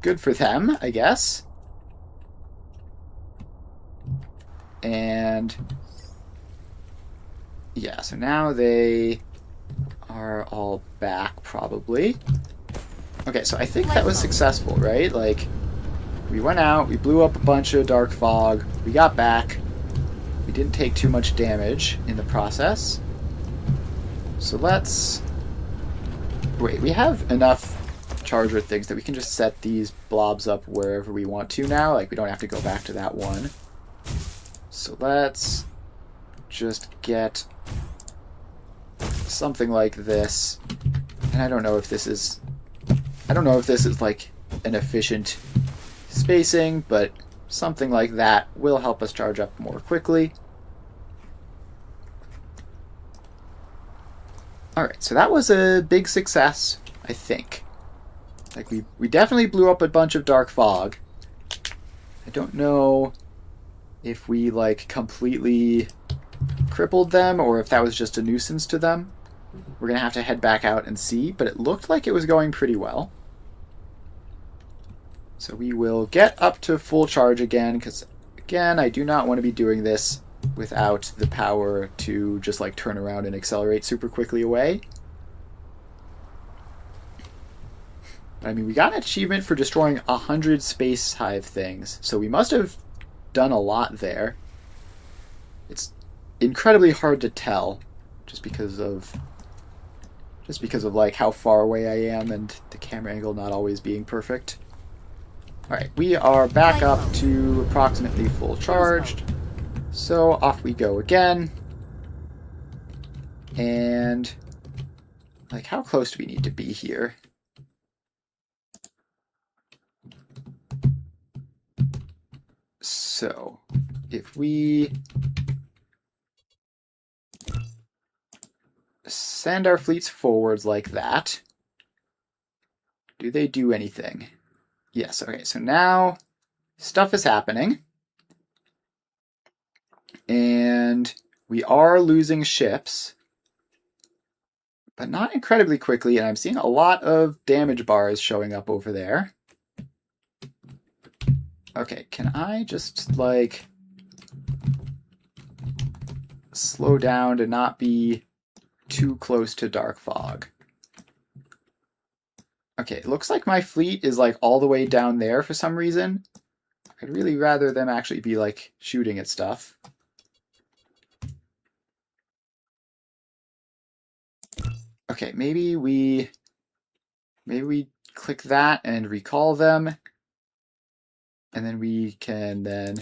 Good for them, I guess. And yeah, so now they are all back, probably. Okay, so I think that was successful, right? Like, we went out, we blew up a bunch of dark fog, we got back, we didn't take too much damage in the process. So let's... Wait, we have enough charger things that we can just set these blobs up wherever we want to now. Like, we don't have to go back to that one. So let's just get something like this. And I don't know if this is like an efficient spacing, but something like that will help us charge up more quickly. Alright, so that was a big success, I think. Like, we definitely blew up a bunch of dark fog. I don't know if we, like, completely crippled them or if that was just a nuisance to them. We're going to have to head back out and see, but it looked like it was going pretty well. So we will get up to full charge again, because, again, I do not want to be doing this without the power to just, like, turn around and accelerate super quickly away. I mean, we got an achievement for destroying 100 space hive things, so we must have done a lot there. It's incredibly hard to tell, just because of like how far away I am and the camera angle not always being perfect. Alright, we are back up to approximately full charged. So off we go again. And like, how close do we need to be here? So if we send our fleets forwards like that, do they do anything? Yes, okay, so now stuff is happening. And we are losing ships, but not incredibly quickly, and I'm seeing a lot of damage bars showing up over there. Okay, can I just, like, slow down to not be too close to dark fog? Okay, it looks like my fleet is, like, all the way down there for some reason. I'd really rather them actually be, like, shooting at stuff. Okay, maybe we click that and recall them, and then we can then...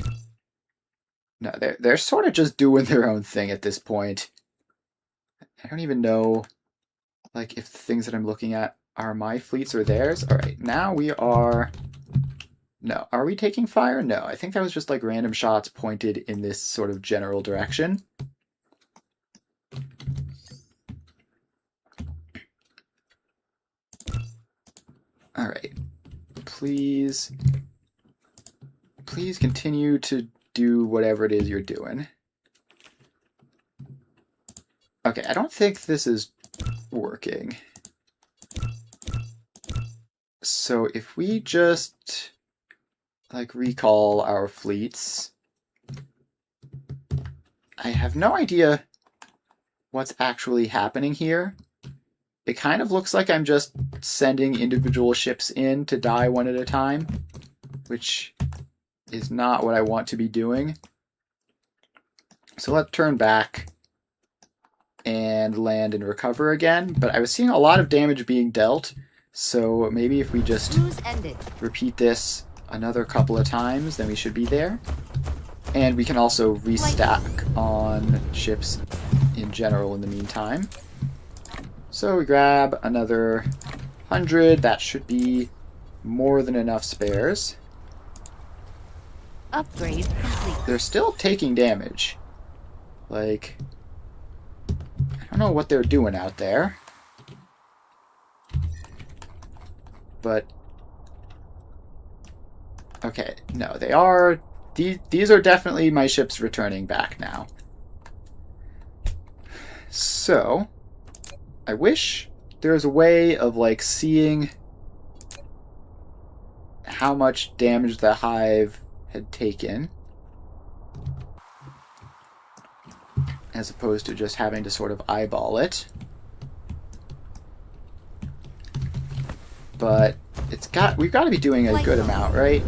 No, they're sort of just doing their own thing at this point. I don't even know, like, if the things that I'm looking at are my fleets or theirs. All right, now we are... No, are we taking fire? No, I think that was just, like, random shots pointed in this sort of general direction. All right, please continue to do whatever it is you're doing. Okay, I don't think this is working. So if we just, like, recall our fleets, I have no idea what's actually happening here. It kind of looks like I'm just sending individual ships in to die one at a time, which is not what I want to be doing. So let's turn back and land and recover again. But I was seeing a lot of damage being dealt, so maybe if we just repeat this another couple of times, then we should be there. And we can also restack on ships in general in the meantime. So we grab another 100. That should be more than enough spares. Upgrade complete. They're still taking damage. Like, I don't know what they're doing out there. But, okay, no, they are... These are definitely my ships returning back now. So, I wish there was a way of, like, seeing how much damage the hive had taken, as opposed to just having to sort of eyeball it. But we've got to be doing a good amount, right?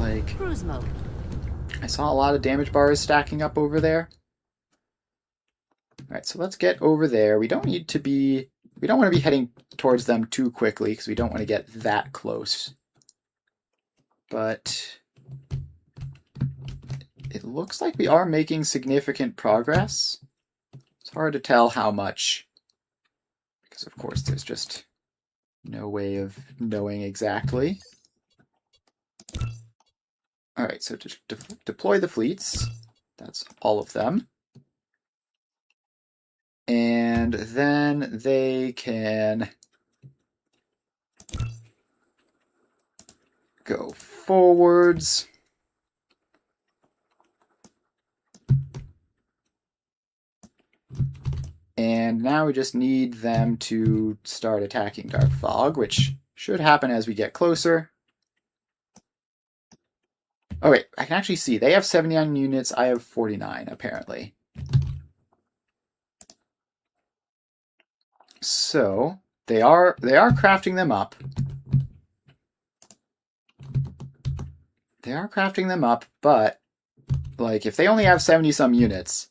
Like, Cruise mode. I saw a lot of damage bars stacking up over there. Alright, so let's get over there. We don't want to be heading towards them too quickly because we don't want to get that close. But it looks like we are making significant progress. It's hard to tell how much, because of course there's just no way of knowing exactly. Alright, so to deploy the fleets, that's all of them. And then they can go forwards. And now we just need them to start attacking Dark Fog, which should happen as we get closer. Oh wait, I can actually see. They have 79 units, I have 49, apparently. So, they are crafting them up. They are crafting them up, but, like, if they only have 70-some units,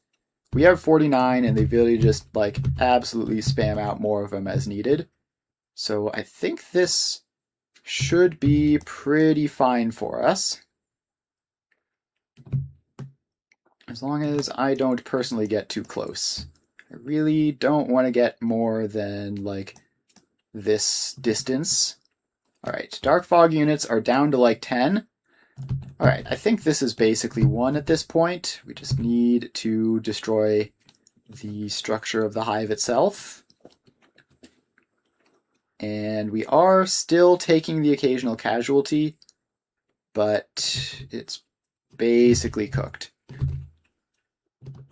we have 49, and the ability to just, like, absolutely spam out more of them as needed. So I think this should be pretty fine for us. As long as I don't personally get too close. I really don't want to get more than, like, this distance. Alright, Dark Fog units are down to, like, 10. Alright, I think this is basically won at this point. We just need to destroy the structure of the hive itself. And we are still taking the occasional casualty, but it's basically cooked.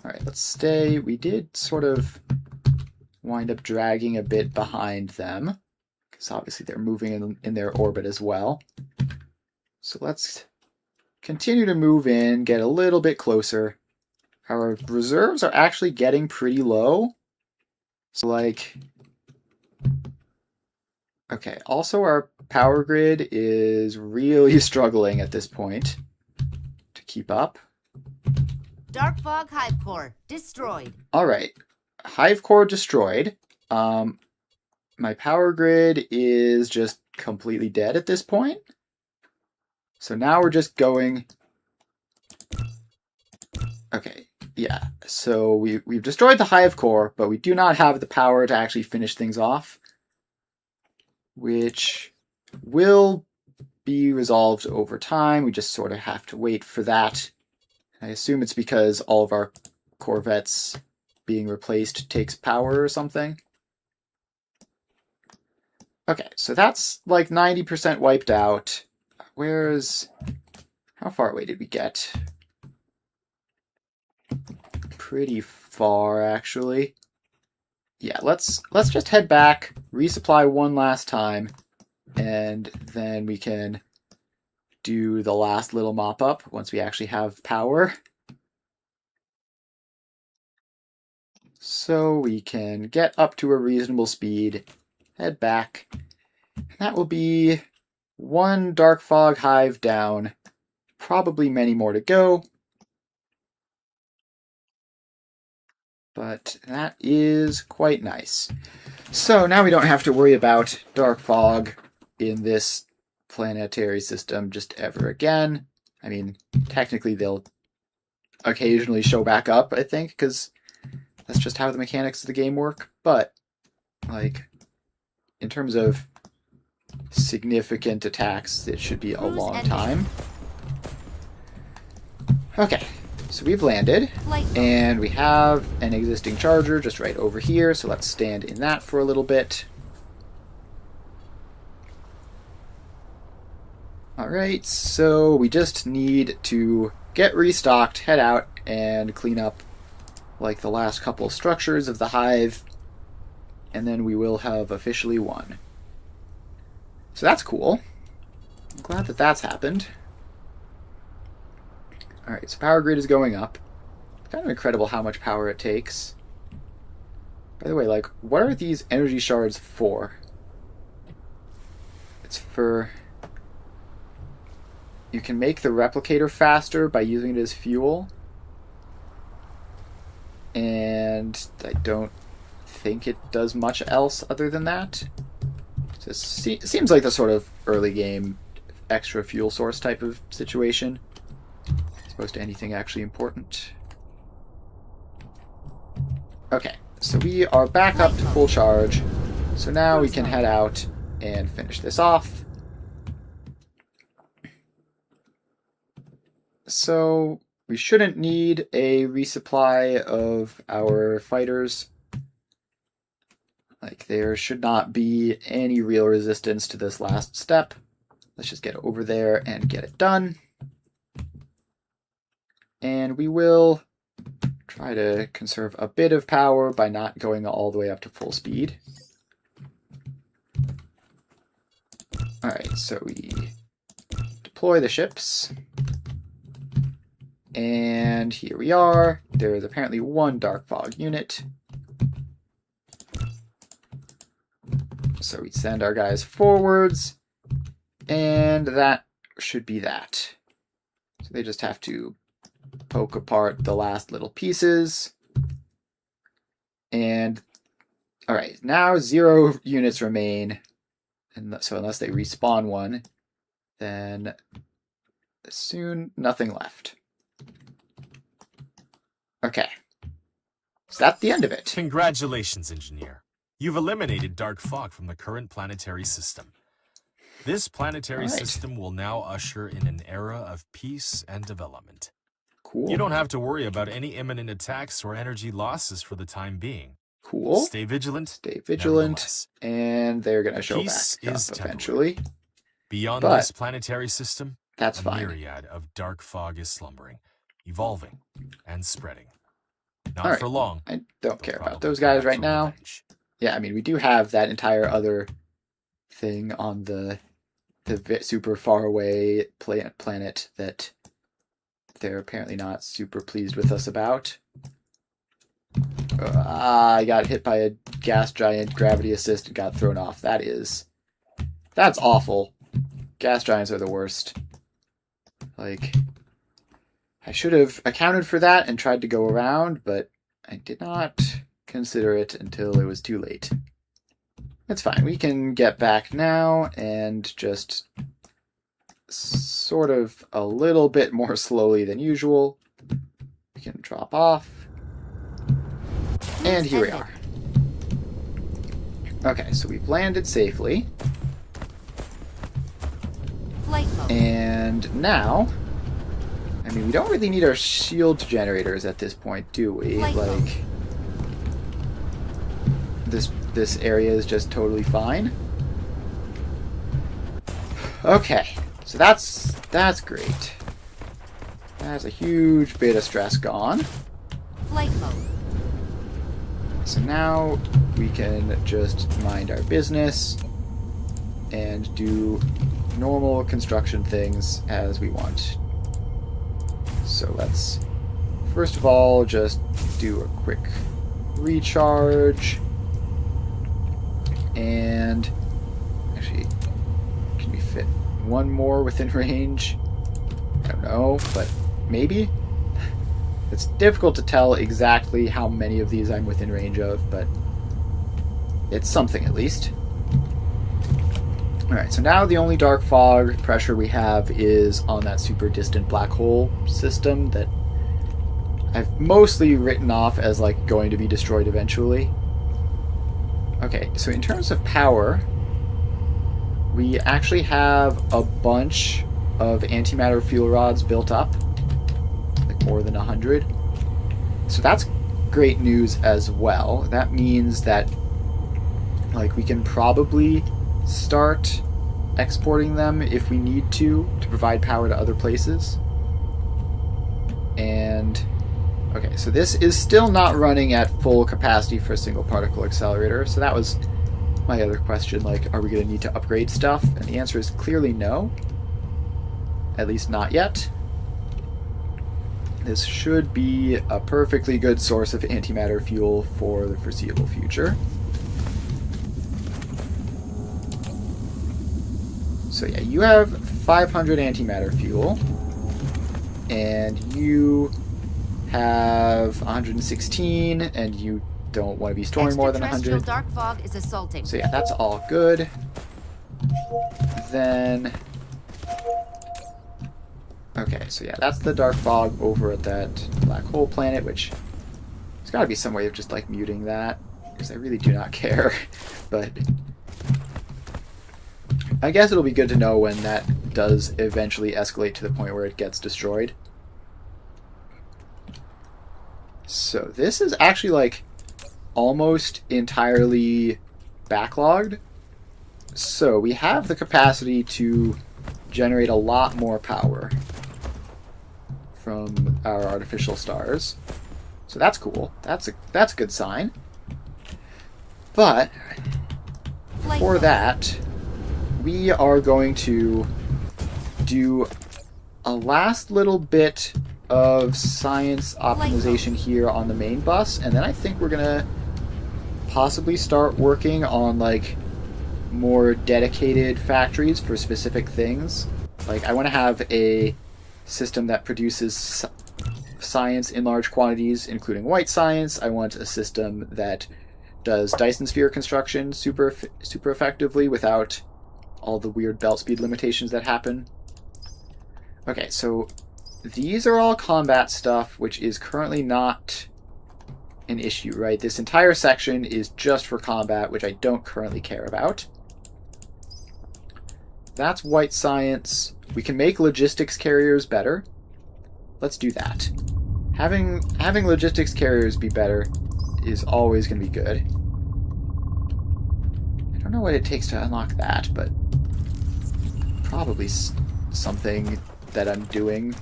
Alright, let's stay. We did sort of wind up dragging a bit behind them, because obviously they're moving in their orbit as well. So let's continue to move in, get a little bit closer. Our reserves are actually getting pretty low. So, like... Okay, also our power grid is really struggling at this point to keep up. Dark Fog Hive Core destroyed. Alright, Hive Core destroyed. My power grid is just completely dead at this point. So now we're just going... Okay, yeah, so we've destroyed the Hive Core, but we do not have the power to actually finish things off, which will be resolved over time. We just sort of have to wait for that. I assume it's because all of our Corvettes being replaced takes power or something. Okay, so that's like 90% wiped out. Where's... How far away did we get? Pretty far, actually. Yeah, let's just head back, resupply one last time, and then we can do the last little mop-up once we actually have power. So we can get up to a reasonable speed, head back. That will be one Dark Fog Hive down, probably many more to go. But that is quite nice. So now we don't have to worry about Dark Fog in this planetary system just ever again. I mean, technically they'll occasionally show back up, I think, because that's just how the mechanics of the game work. But, like, in terms of significant attacks, it should be a long time. Okay, so we've landed, and we have an existing charger just right over here, so let's stand in that for a little bit. Alright, so we just need to get restocked, head out, and clean up like the last couple structures of the hive, and then we will have officially won. So that's cool. I'm glad that that's happened. Alright, so power grid is going up. It's kind of incredible how much power it takes. By the way, like, what are these energy shards for? It's for... you can make the replicator faster by using it as fuel. And I don't think it does much else other than that. So it seems like the sort of early game extra fuel source type of situation, as opposed to anything actually important. Okay, so we are back up to full charge. So now we can head out and finish this off. So we shouldn't need a resupply of our fighters. Like, there should not be any real resistance to this last step. Let's just get over there and get it done. And we will try to conserve a bit of power by not going all the way up to full speed. Alright, so we deploy the ships. And here we are. There is apparently one dark fog unit. So we send our guys forwards, and that should be that. So they just have to poke apart the last little pieces. And, alright, now 0 units remain. And so unless they respawn one, then soon nothing left. Okay. Is that the end of it? Congratulations, engineer. You've eliminated dark fog from the current planetary system. This planetary system will now usher in an era of peace and development. Cool. You don't have to worry about any imminent attacks or energy losses for the time being. Cool. Stay vigilant. Stay vigilant. And they're going to show Peace back is up eventually. Beyond But this planetary system, that's a fine. myriad of dark fog is slumbering, evolving, and spreading. Not All right. for long. I don't care Probably about those guys right for now. revenge. Yeah, I mean, we do have that entire other thing on the super far away planet that they're apparently not super pleased with us about. I got hit by a gas giant, gravity assist, and got thrown off. That's awful. Gas giants are the worst. Like, I should have accounted for that and tried to go around, but I did not consider it until it was too late. It's fine. We can get back now and just sort of a little bit more slowly than usual. We can drop off. And here we are. Okay, so we've landed safely. Flight mode. And now, I mean, we don't really need our shield generators at this point, do we? Flight mode. Like, this area is just totally fine. Okay, so that's great. That's a huge bit of stress gone. Flight mode. So now we can just mind our business and do normal construction things as we want. So let's first of all just do a quick recharge. And actually, can we fit one more within range? I don't know, but maybe? It's difficult to tell exactly how many of these I'm within range of, but it's something at least. Alright, so now the only dark fog pressure we have is on that super distant black hole system that I've mostly written off as like going to be destroyed eventually. Okay, so in terms of power, we actually have a bunch of antimatter fuel rods built up, like more than 100. So that's great news as well. That means that like we can probably start exporting them if we need to provide power to other places. And okay, so this is still not running at full capacity for a single particle accelerator, so that was my other question, like, are we going to need to upgrade stuff? And the answer is clearly no. At least not yet. This should be a perfectly good source of antimatter fuel for the foreseeable future. So yeah, you have 500 antimatter fuel, and you have 116, and you don't want to be storing more than 100. Dark fog is assaulting. So yeah, that's all good. Then, okay, so yeah, that's the dark fog over at that black hole planet, which there's got to be some way of just like muting that, because I really do not care. But I guess it'll be good to know when that does eventually escalate to the point where it gets destroyed. So this is actually like almost entirely backlogged. So we have the capacity to generate a lot more power from our artificial stars. So that's cool. That's a good sign. But for that, we are going to do a last little bit of science optimization here on the main bus, and then I think we're gonna possibly start working on like more dedicated factories for specific things. Like I want to have a system that produces science in large quantities, including white science. I want a system that does Dyson sphere construction super effectively without all the weird belt speed limitations that happen. Okay, so these are all combat stuff, which is currently not an issue, right? This entire section is just for combat, which I don't currently care about. That's white science. We can make logistics carriers better. Let's do that. Having logistics carriers be better is always going to be good. I don't know what it takes to unlock that, but probably something that I'm doing.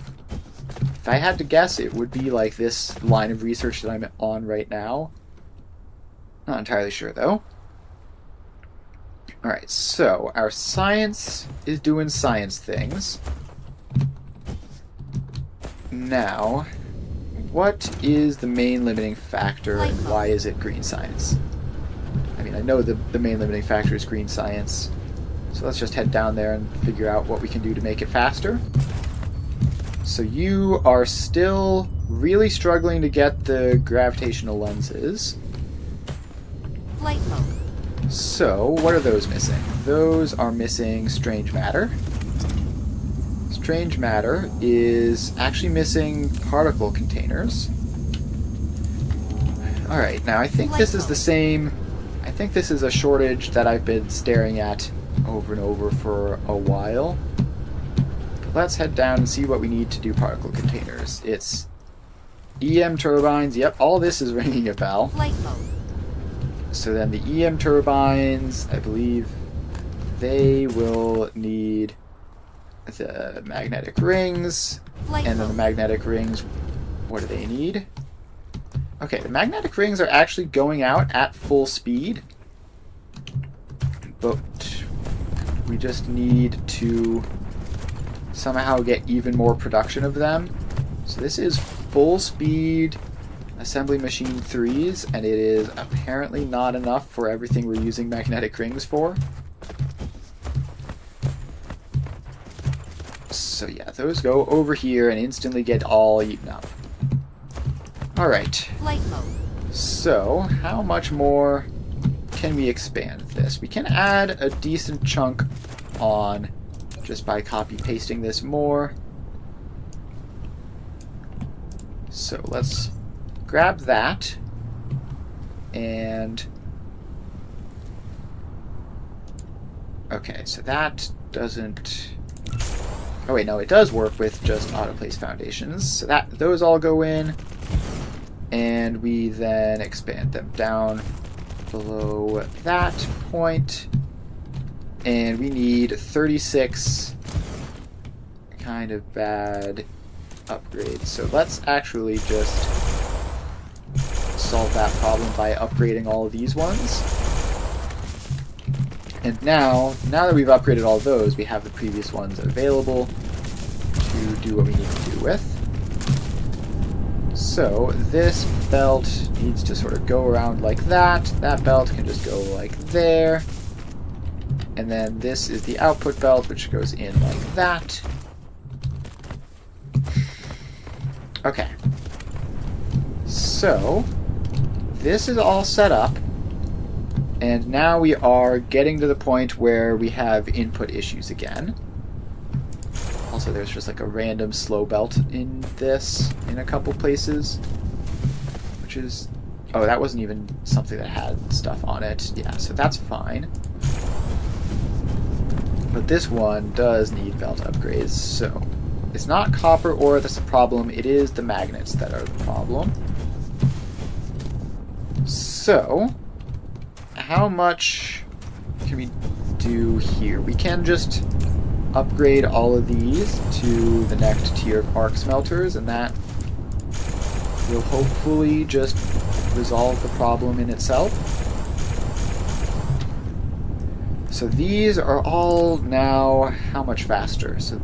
If I had to guess, it would be like this line of research that I'm on right now. Not entirely sure, though. Alright, so our science is doing science things. Now, what is the main limiting factor and why is it green science? I mean, I know the main limiting factor is green science, so let's just head down there and figure out what we can do to make it faster. So you are still really struggling to get the gravitational lenses. Flight mode. So, what are those missing? Those are missing strange matter. Strange matter is actually missing particle containers. Alright, now I think this is the same... I think this is a shortage that I've been staring at over and over for a while. But let's head down and see what we need to do particle containers. It's EM turbines. Yep, all this is ringing a bell. Flight mode. So then the EM turbines, I believe they will need the magnetic rings. And then the magnetic rings, what do they need? Okay, the magnetic rings are actually going out at full speed. But we just need to somehow get even more production of them. So this is full speed assembly machine 3s, and it is apparently not enough for everything we're using magnetic rings for. So yeah, those go over here and instantly get all eaten up. Alright. Flight mode. So, how much more can we expand this? We can add a decent chunk on just by copy-pasting this more. So let's grab that, and okay, so that doesn't... Oh wait, no, it does work with just auto-place foundations. So those all go in, and we then expand them down below that point, and we need 36 kind of bad upgrades. So let's actually just solve that problem by upgrading all of these ones. And now that we've upgraded all those, we have the previous ones available to do what we need to do with. So this belt needs to sort of go around like that. That belt can just go like there. And then this is the output belt, which goes in like that. Okay. So, this is all set up. And now we are getting to the point where we have input issues again. Also, there's just like a random slow belt in this in a couple places. Which is... Oh, that wasn't even something that had stuff on it. Yeah, so that's fine. But this one does need belt upgrades, so... It's not copper ore that's the problem, it is the magnets that are the problem. So... How much can we do here? We can just upgrade all of these to the next tier of arc smelters, and that will hopefully just resolve the problem in itself. So these are all now how much faster? So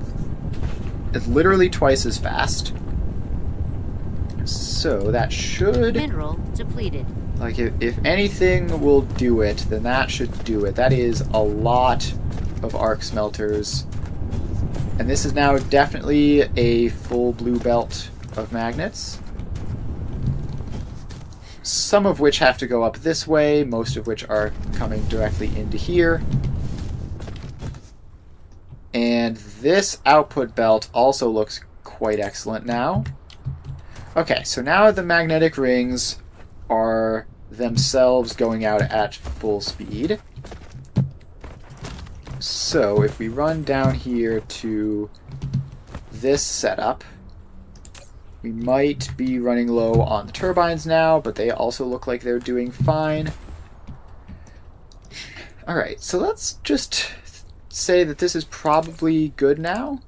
it's literally twice as fast. So that should... Mineral depleted. Like, if anything will do it, then that should do it. That is a lot of arc smelters. And this is now definitely a full blue belt of magnets. Some of which have to go up this way, most of which are coming directly into here. And this output belt also looks quite excellent now. Okay, so now the magnetic rings are themselves going out at full speed. So if we run down here to this setup, we might be running low on the turbines now, but they also look like they're doing fine. Alright, so let's just say that this is probably good now.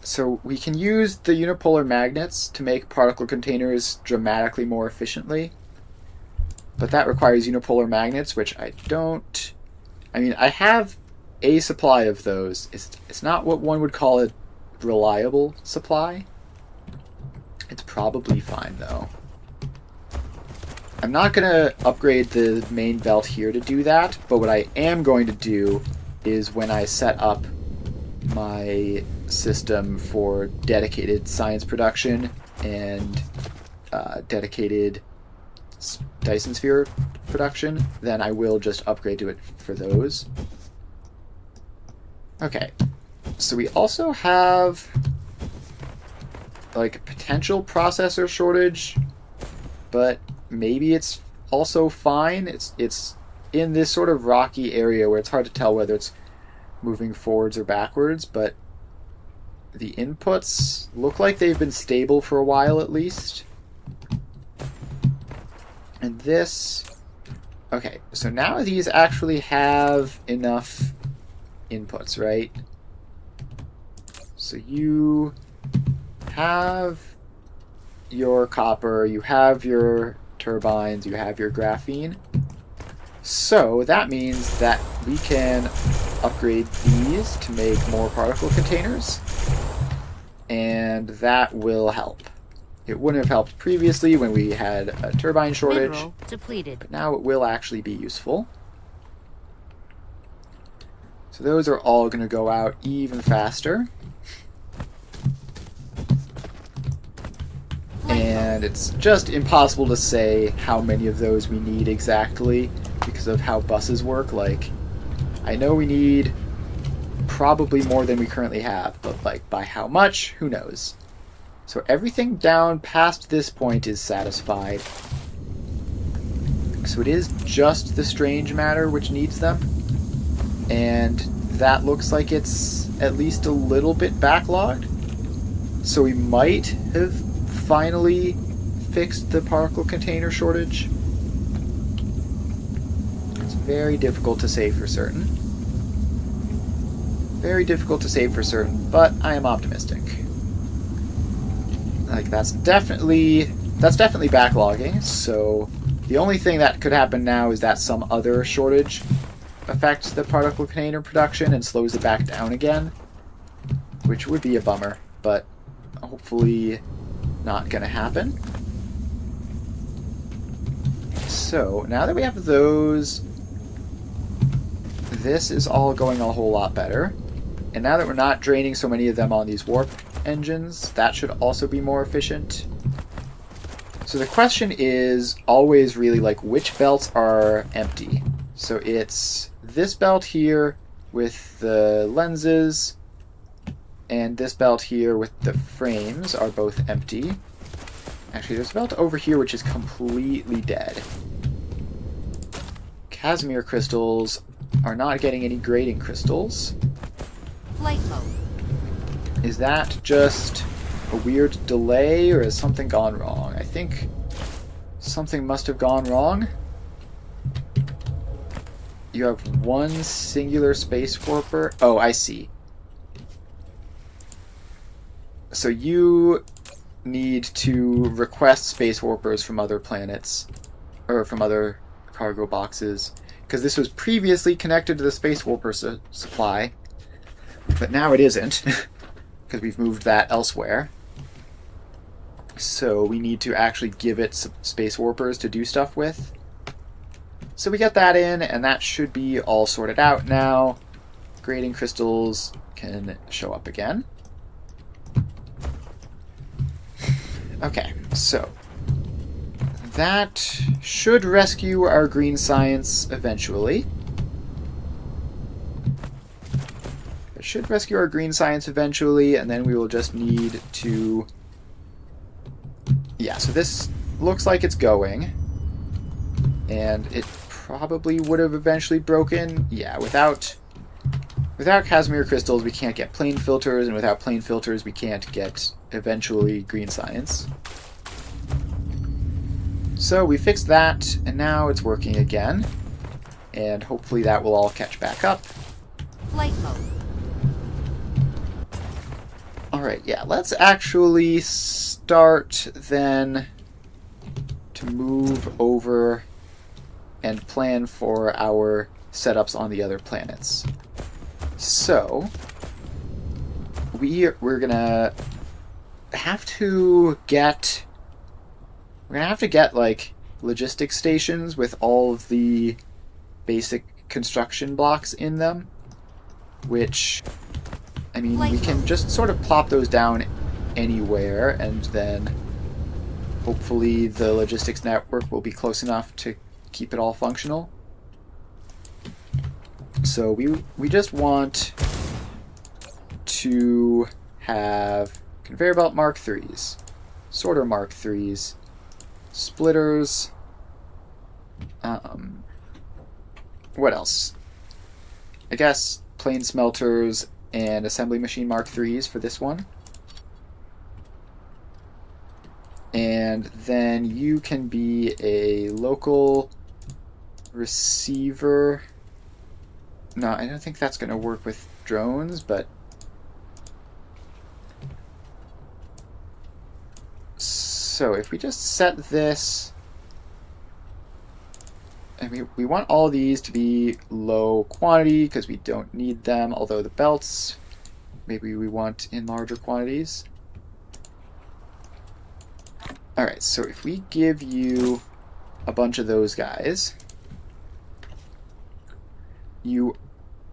So we can use the unipolar magnets to make particle containers dramatically more efficiently. But that requires unipolar magnets, which I don't... I mean, I have a supply of those. It's not what one would call a reliable supply. It's probably fine, though. I'm not going to upgrade the main belt here to do that, but what I am going to do is when I set up my system for dedicated science production and dedicated Dyson sphere production, then I will just upgrade to it for those. Okay, so we also have like a potential processor shortage, but maybe it's also fine. It's in this sort of rocky area where it's hard to tell whether it's moving forwards or backwards, but the inputs look like they've been stable for a while at least. And this... Okay, so now these actually have enough inputs, right? So you have your copper, you have your turbines, you have your graphene. So that means that we can upgrade these to make more particle containers, and that will help. It wouldn't have helped previously when we had a turbine shortage, Mineral depleted. but now it will actually be useful. So those are all going to go out even faster. And it's just impossible to say how many of those we need exactly because of how buses work. Like, I know we need probably more than we currently have, but like by how much, who knows. So everything down past this point is satisfied. So it is just the strange matter which needs them. And that looks like it's at least a little bit backlogged. So we might have finally fixed the particle container shortage. It's very difficult to say for certain. Very difficult to say for certain, but I am optimistic. Like, that's definitely backlogging, so the only thing that could happen now is that some other shortage affects the particle container production and slows it back down again, which would be a bummer, but hopefully not gonna happen. So now that we have those this is all going a whole lot better. And now that we're not draining so many of them on these warp engines, that should also be more efficient. So the question is always really like which belts are empty. So it's this belt here with the lenses and this belt here with the frames are both empty. Actually, there's a belt over here which is completely dead. Casimir crystals are not getting any grading crystals. Flight mode. Is that just a weird delay, or has something gone wrong? I think something must have gone wrong. You have one singular space warper. Oh, I see. So you need to request space warpers from other planets, or from other cargo boxes, because this was previously connected to the space warper supply, but now it isn't, because we've moved that elsewhere. So we need to actually give it some space warpers to do stuff with. So we get that in, and that should be all sorted out now. Grading crystals can show up again. Okay, so that should rescue our green science eventually. It should rescue our green science eventually, and then we will just need to... Yeah, so this looks like it's going. And it probably would have eventually broken. Yeah, without Casimir crystals, we can't get plane filters, and without plane filters, we can't get, eventually, green science. So we fixed that, and now it's working again. And hopefully that will all catch back up. Flight mode. Alright, yeah, let's actually start then to move over and plan for our setups on the other planets. So, we're gonna have to get... We're gonna have to get, like, logistics stations with all of the basic construction blocks in them, which, I mean, we can just sort of plop those down anywhere, and then hopefully the logistics network will be close enough to keep it all functional. So we just want to have conveyor belt Mark IIIs, sorter Mark IIIs, splitters, what else? I guess plane smelters and assembly machine Mark IIIs for this one. And then you can be a local receiver. No, I don't think that's going to work with drones, but... So if we just set this... And we want all these to be low quantity because we don't need them, although the belts maybe we want in larger quantities. Alright, so if we give you a bunch of those guys, you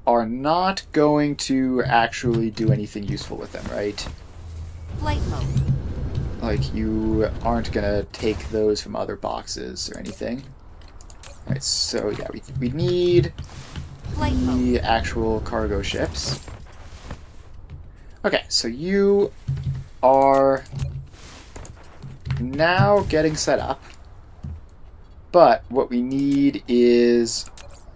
are not going to actually do anything useful with them, right? Flight mode. Like, you aren't going to take those from other boxes or anything. Alright, so yeah, we need the actual cargo ships. Okay, so you are now getting set up, but what we need is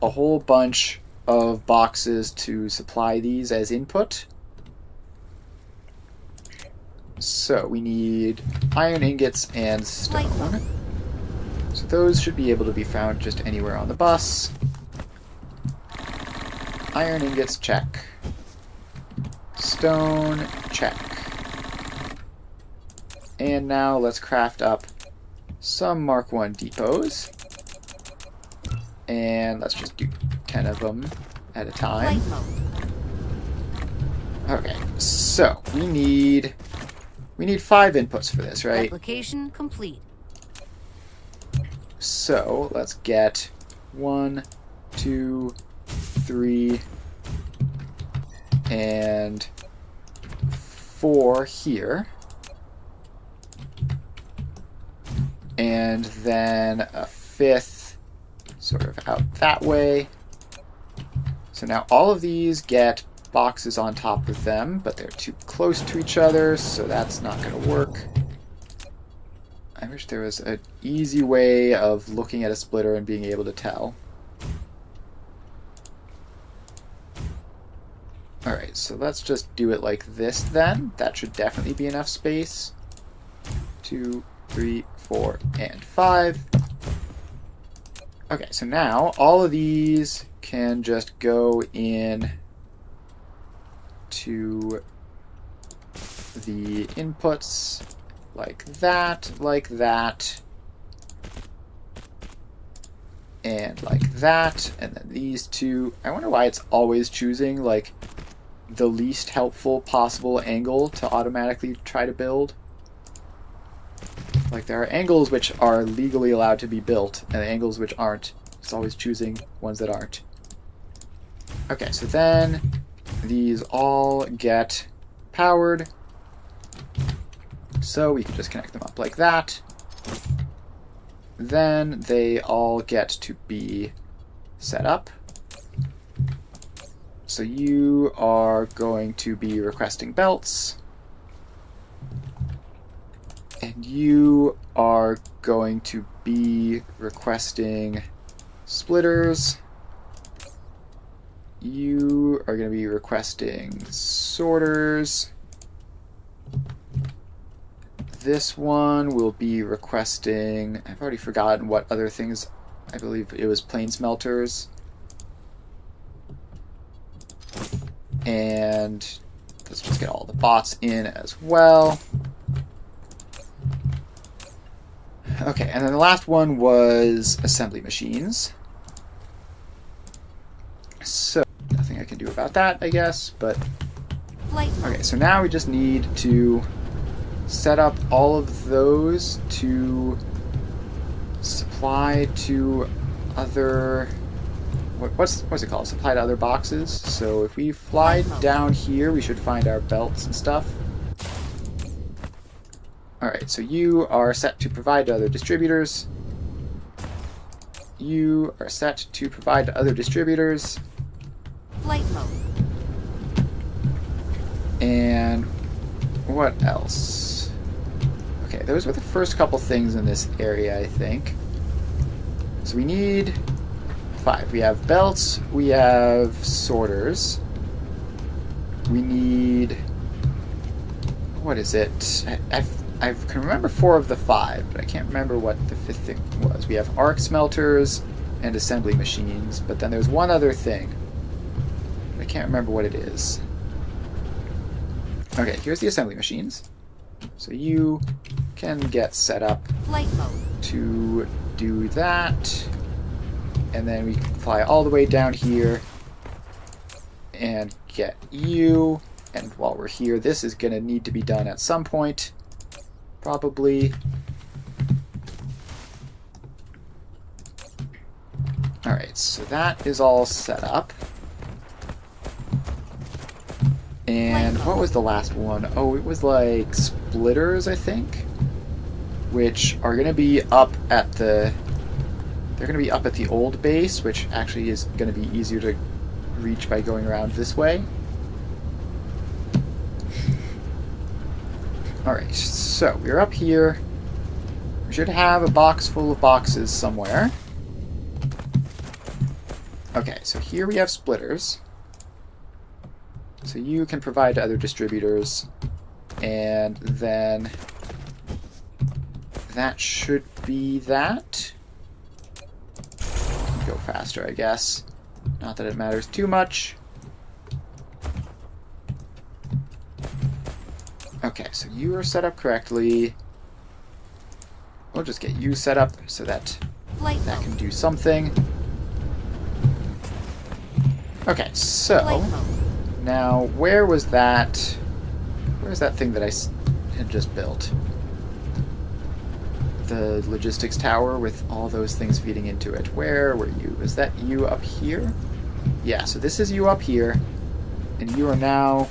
a whole bunch of boxes to supply these as input. So we need iron ingots and stone. So those should be able to be found just anywhere on the bus. Iron ingots, check. Stone, check. And now let's craft up some Mark I depots. And let's just do 10 of them at a time. Okay, so we need 5 inputs for this, right? Application complete. So let's get 1, 2, 3, and 4 here. And then a 5th sort of out that way. So now all of these get boxes on top of them, but they're too close to each other, so that's not going to work. I wish there was an easy way of looking at a splitter and being able to tell. Alright, so let's just do it like this then. That should definitely be enough space. 2, 3, 4, and 5. Okay, so now all of these can just go in to the inputs like that, and like that, and then these two. I wonder why it's always choosing like the least helpful possible angle to automatically try to build. Like there are angles which are legally allowed to be built, and angles which aren't. It's always choosing ones that aren't. Okay, so then these all get powered. So we can just connect them up like that. Then they all get to be set up. So you are going to be requesting belts. And you are going to be requesting splitters. You are going to be requesting sorters. This one will be requesting, I've already forgotten what other things, I believe it was plane smelters. And let's just get all the bots in as well. Okay, and then the last one was assembly machines. So, nothing I can do about that, I guess, but... Okay, so now we just need to set up all of those to supply to other... What's it called? Supply to other boxes. So if we fly down here, we should find our belts and stuff. Alright, so you are set to provide to other distributors. You are set to provide to other distributors. Flight mode. And what else? Okay, those were the first couple things in this area, I think. So we need 5. We have belts, we have sorters. We need... What is it? I can remember 4 of the 5, but I can't remember what the 5th thing was. We have arc smelters and assembly machines, but then there's one other thing. I can't remember what it is. Okay, here's the assembly machines. So you can get set up to do that. And then we can fly all the way down here and get you. And while we're here, this is going to need to be done at some point. Probably. Alright, so that is all set up. And what was the last one? Oh, it was like splitters, I think, which are going to be up at the... They're going to be up at the old base, which actually is going to be easier to reach by going around this way. Alright, so we're up here. We should have a box full of boxes somewhere. Okay, so here we have splitters. So you can provide to other distributors, and then that should be that. Go faster, I guess. Not that it matters too much. Okay, so you are set up correctly. We'll just get you set up so that that can do something. Okay, so now where was that? Where's that thing that I had just built? The logistics tower with all those things feeding into it. Where were you? Is that you up here? Yeah, so this is you up here, and you are now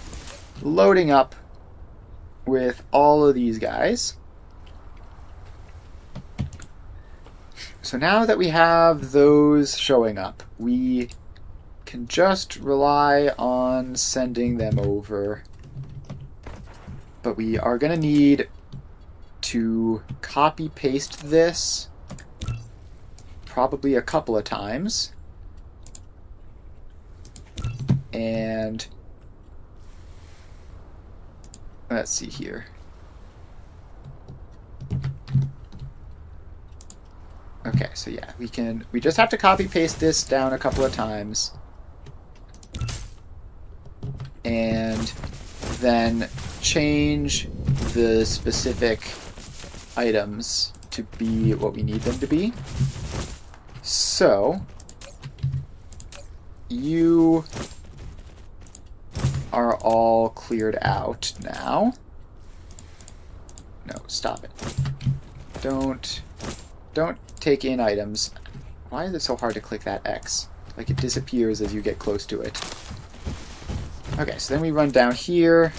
loading up with all of these guys. So now that we have those showing up, we can just rely on sending them over. But we are going to need to copy paste this probably a couple of times. And let's see here. Okay, so yeah, we just have to copy paste this down a couple of times. And then change the specific items to be what we need them to be. So you are all cleared out now. No, stop it. Don't take in items. Why is it so hard to click that X? Like it disappears as you get close to it. Okay, so then we run down here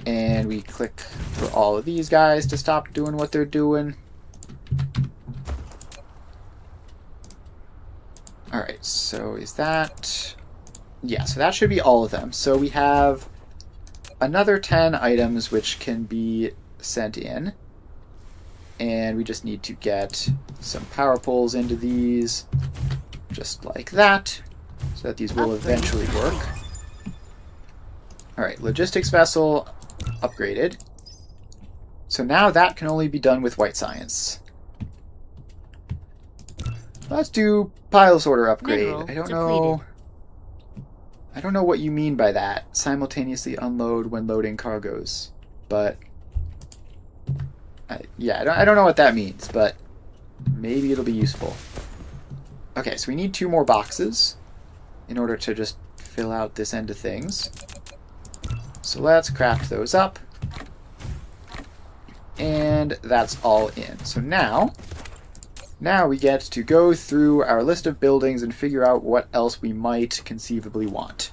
and we click for all of these guys to stop doing what they're doing. Alright, so is that... Yeah, so that should be all of them. So we have another 10 items which can be sent in. And we just need to get some power poles into these, just like that, so that these will eventually work. Alright, logistics vessel upgraded. So now that can only be done with white science. Let's do pile sorter upgrade. Mineral I don't depleted. know what you mean by that. Simultaneously unload when loading cargoes. But yeah, I don't know what that means, but maybe it'll be useful. Okay, so we need 2 more boxes in order to just fill out this end of things. So let's craft those up. And that's all in. So now we get to go through our list of buildings and figure out what else we might conceivably want.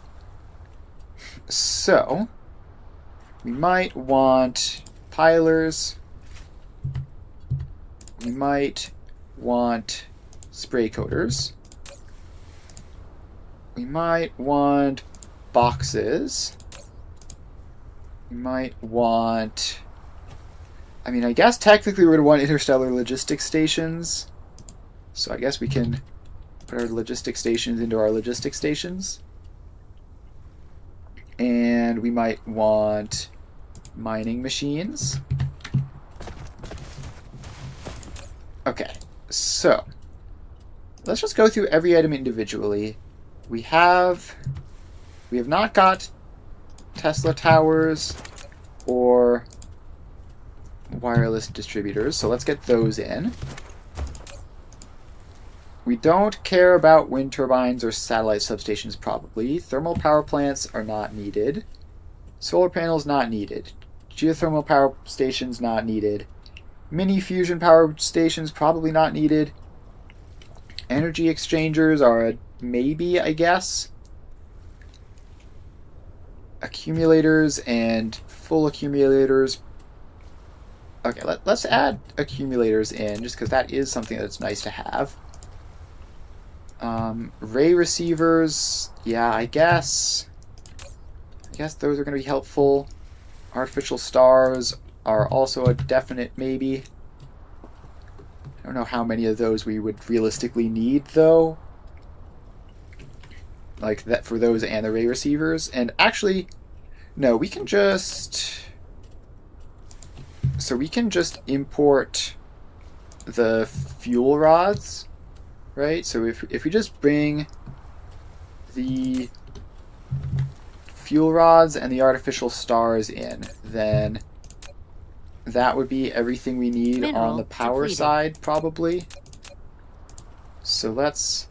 So we might want pilers. We might want spray coaters. We might want boxes. We might want... I mean, I guess technically we're going to want interstellar logistics stations. So I guess we can put our logistics stations into our logistics stations. And we might want mining machines. Okay, so let's just go through every item individually. We have not got Tesla towers or wireless distributors, so let's get those in. We don't care about wind turbines or satellite substations probably. Thermal power plants are not needed. Solar panels not needed. Geothermal power stations not needed. Mini fusion power stations probably not needed. Energy exchangers are a maybe, I guess. Accumulators and full accumulators. Okay, let's add accumulators in, just because that is something that's nice to have. Ray receivers, yeah, I guess those are going to be helpful. Artificial stars are also a definite maybe. I don't know how many of those we would realistically need, though. Like that for those and the ray receivers. And actually, no, we can just... So we can just import the fuel rods, right? So if we just bring the fuel rods and the artificial stars in, then that would be everything we need Mineral on the power depleted. side, probably. So let's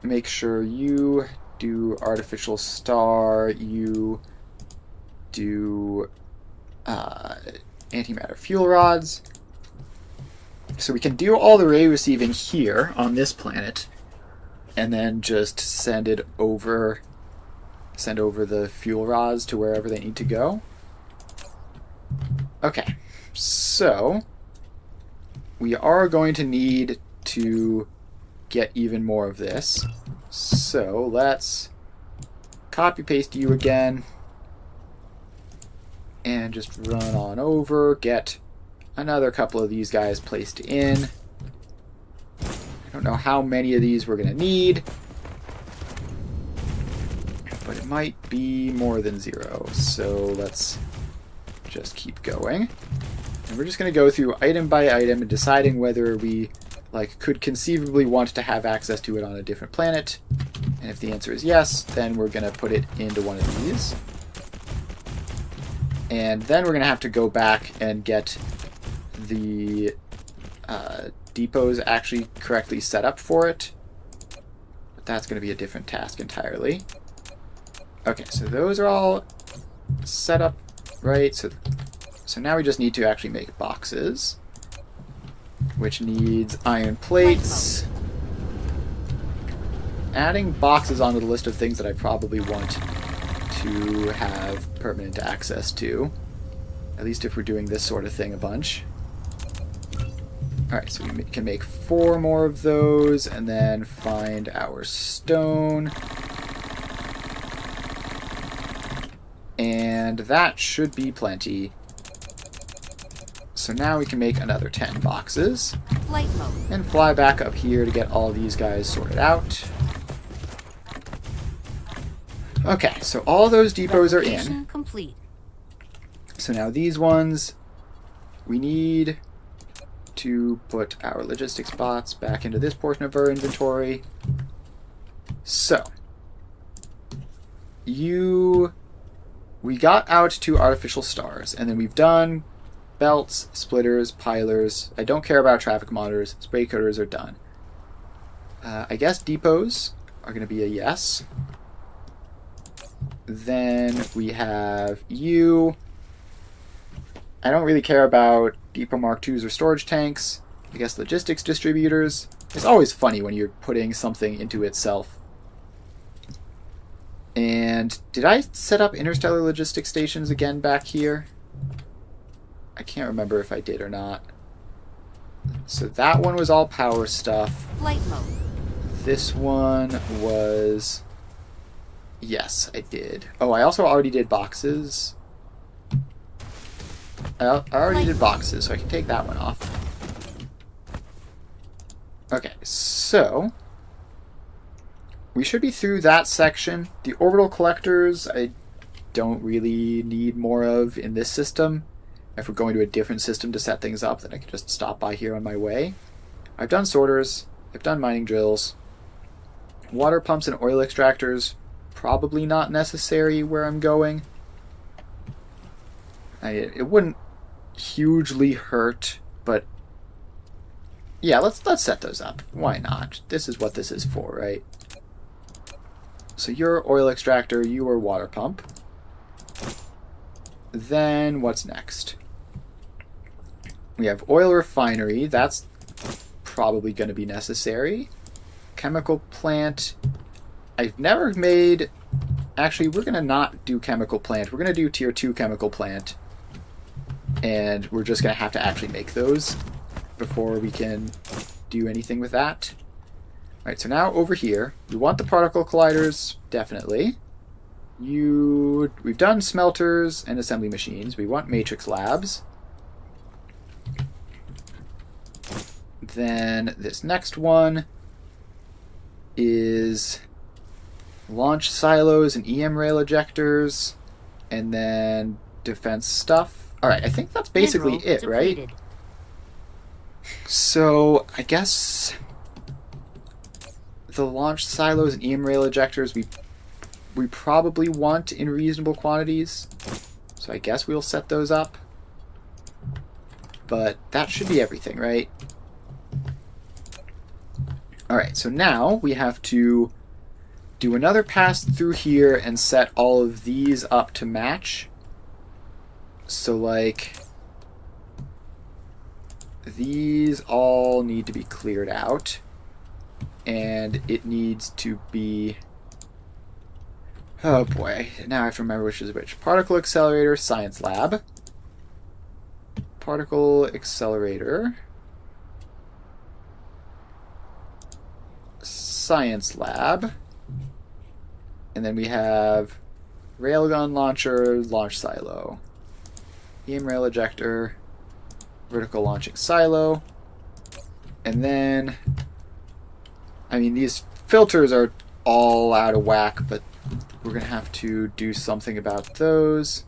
make sure you do artificial star, you do antimatter fuel rods. So we can do all the ray receiving here on this planet, and then just send over the fuel rods to wherever they need to go. Okay, so we are going to need to get even more of this. So let's copy paste you again and just run on over, get another couple of these guys placed in. I don't know how many of these we're going to need, but it might be more than 0. So let's just keep going. And we're just going to go through item by item and deciding whether we could conceivably want to have access to it on a different planet. And if the answer is yes, then we're going to put it into one of these. And then we're going to have to go back and get the depots actually correctly set up for it. But that's going to be a different task entirely. Okay, so those are all set up right. So now we just need to actually make boxes, which needs iron plates. Adding boxes onto the list of things that I probably want to have permanent access to, at least if we're doing this sort of thing a bunch. Alright, so we can make 4 more of those, and then find our stone. And that should be plenty. So now we can make another 10 boxes. Flight mode. And fly back up here to get all these guys sorted out. Okay, so all those depots are in. Complete. So now these ones, we need to put our logistics bots back into this portion of our inventory. So, we got out 2 artificial stars, and then we've done belts, splitters, pilers. I don't care about traffic monitors. Spray coaters are done. I guess depots are going to be a yes. Then we have you. I don't really care about depot Mark IIs or storage tanks. I guess logistics distributors. It's always funny when you're putting something into itself. And did I set up interstellar logistics stations again back here? I can't remember if I did or not. So that one was all power stuff. Flight mode. This one was... Yes, I did. Oh, I also already did boxes. I already did boxes, so I can take that one off. Okay, so... we should be through that section. The orbital collectors, I don't really need more of in this system. If we're going to a different system to set things up, then I can just stop by here on my way. I've done sorters. I've done mining drills. Water pumps and oil extractors, probably not necessary where I'm going. It wouldn't hugely hurt, but yeah, let's set those up. Why not? This is what this is for, right? So you're oil extractor, you are water pump. Then what's next? We have oil refinery. That's probably going to be necessary. Chemical plant. I've never made... Actually, we're going to not do chemical plant. We're going to do tier 2 chemical plant. And we're just going to have to actually make those before we can do anything with that. Alright, so now over here, we want the particle colliders, definitely. We've done smelters and assembly machines. We want matrix labs. Then this next one is launch silos and EM rail ejectors, and then defense stuff. Alright, I think that's basically it, right? So, I guess the launch silos and EM rail ejectors we probably want in reasonable quantities. So I guess we'll set those up. But that should be everything, right? Alright, so now we have to do another pass through here and set all of these up to match. So, like, these all need to be cleared out. and it needs to be... Oh boy, now I have to remember which is which. Particle accelerator, science lab. Particle accelerator, science lab. And then we have railgun launcher, launch silo. EM rail ejector, vertical launching silo. And then, I mean, these filters are all out of whack, but we're going to have to do something about those.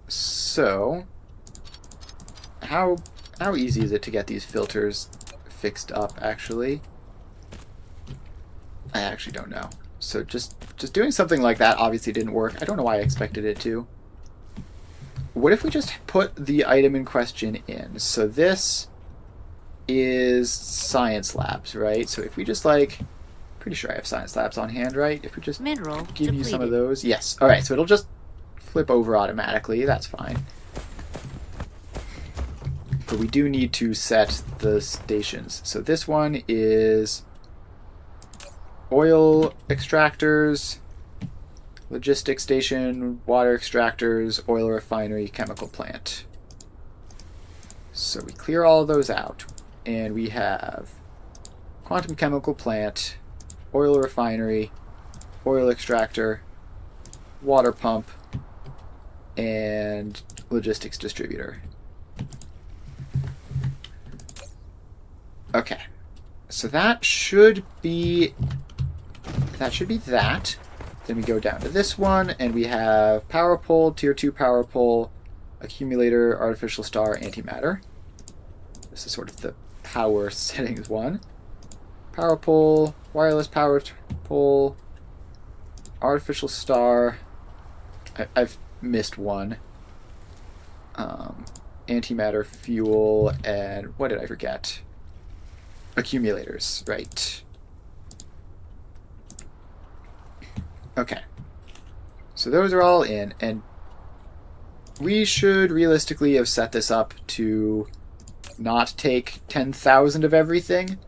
So, how easy is it to get these filters fixed up, actually? I actually don't know. So just doing something like that obviously didn't work. I don't know why I expected it to. What if we just put the item in question in? So this is science labs, right? So if we just pretty sure I have science labs on hand, right? If we just Mineral give you depleted. some of those. Yes. All right, so it'll just flip over automatically. That's fine. But we do need to set the stations. So this one is oil extractors, logistics station, water extractors, oil refinery, chemical plant. So we clear all of those out, and we have quantum chemical plant, oil refinery, oil extractor, water pump, and logistics distributor. Okay, so that should be that. Then we go down to this one, and we have power pole, tier 2 power pole, accumulator, artificial star, antimatter. This is sort of the power settings one. Power pole, wireless power pole, artificial star. I've missed one. Antimatter, fuel, and what did I forget? Accumulators, right. Okay. So those are all in, and we should realistically have set this up to not take 10,000 of everything.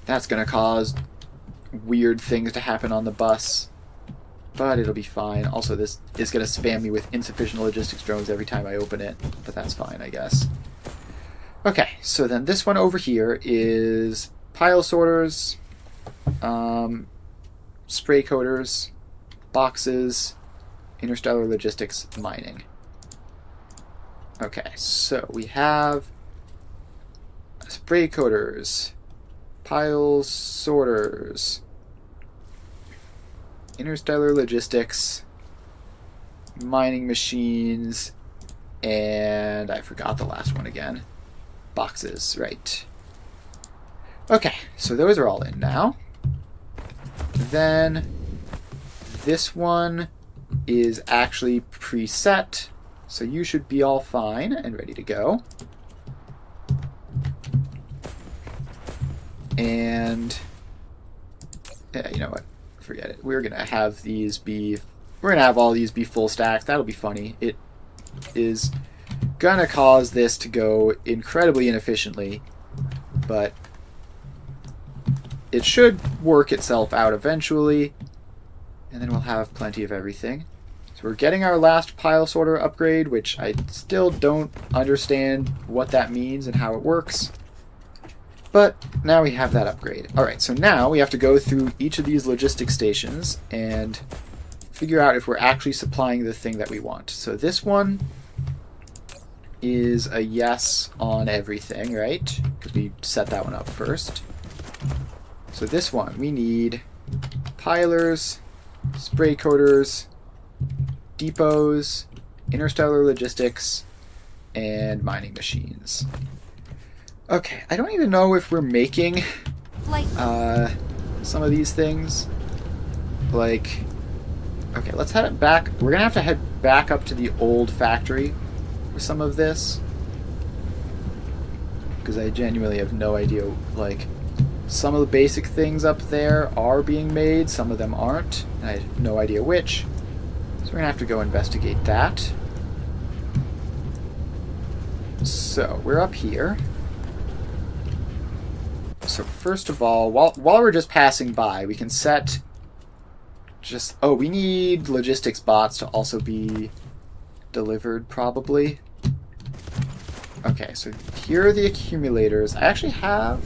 That's going to cause weird things to happen on the bus, but it'll be fine. Also, this is going to spam me with insufficient logistics drones every time I open it, but that's fine, I guess. Okay, so then this one over here is pile sorters, spray coaters, boxes, interstellar logistics, mining. Okay, so we have spray coaters, pile sorters, interstellar logistics, mining machines, and I forgot the last one again. Boxes, right. Okay, so those are all in now. Then this one is actually preset, so you should be all fine and ready to go. And yeah, you know what? Forget it. We're gonna have all these be full stacks. That'll be funny. It is gonna cause this to go incredibly inefficiently, but it should work itself out eventually, and then we'll have plenty of everything. So we're getting our last pile sorter upgrade, which I still don't understand what that means and how it works, but now we have that upgrade. Alright, so now we have to go through each of these logistic stations and figure out if we're actually supplying the thing that we want. So this one is a yes on everything, right? Because we set that one up first. So this one, we need pilers, spray coaters, depots, interstellar logistics, and mining machines. Okay, I don't even know if we're making some of these things. Like, okay, let's head it back. We're gonna have to head back up to the old factory for some of this, because I genuinely have no idea. Like, some of the basic things up there are being made, some of them aren't, and I have no idea which. So we're gonna have to go investigate that. So we're up here. So first of all, while we're just passing by, we can set oh, we need logistics bots to also be delivered, probably. Okay, so here are the accumulators. I actually have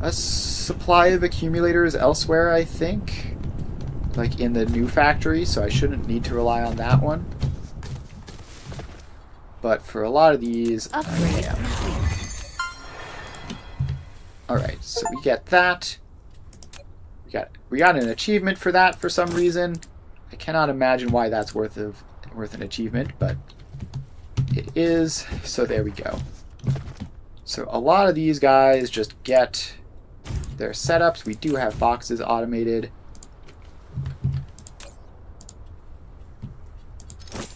a supply of accumulators elsewhere, I think. Like in the new factory, so I shouldn't need to rely on that one. But for a lot of these, Upgrade I am. complete. Alright, so we get that. We got an achievement for that for some reason. I cannot imagine why that's worth an achievement, but it is, so there we go. So a lot of these guys just get their setups. We do have boxes automated.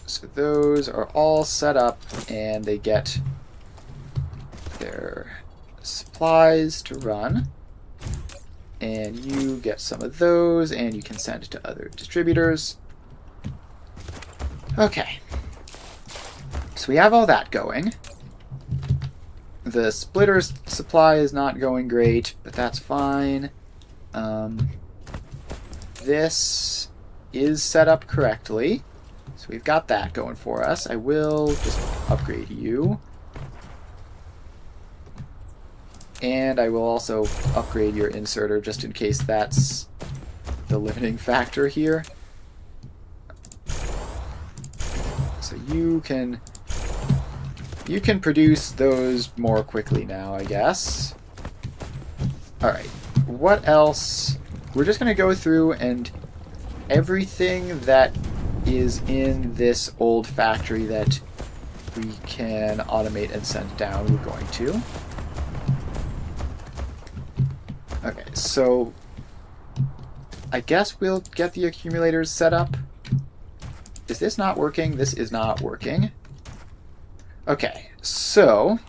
So those are all set up, and they get their supplies to run. And you get some of those, and you can send to other distributors. Okay. So we have all that going. The splitter's supply is not going great, but that's fine. This is set up correctly. So we've got that going for us. I will just upgrade you. And I will also upgrade your inserter just in case that's the limiting factor here. So you can produce those more quickly now, I guess. Alright, what else? We're just going to go through, and everything that is in this old factory that we can automate and send down, we're going to. Okay, so I guess we'll get the accumulators set up. Is this not working? This is not working. Okay, so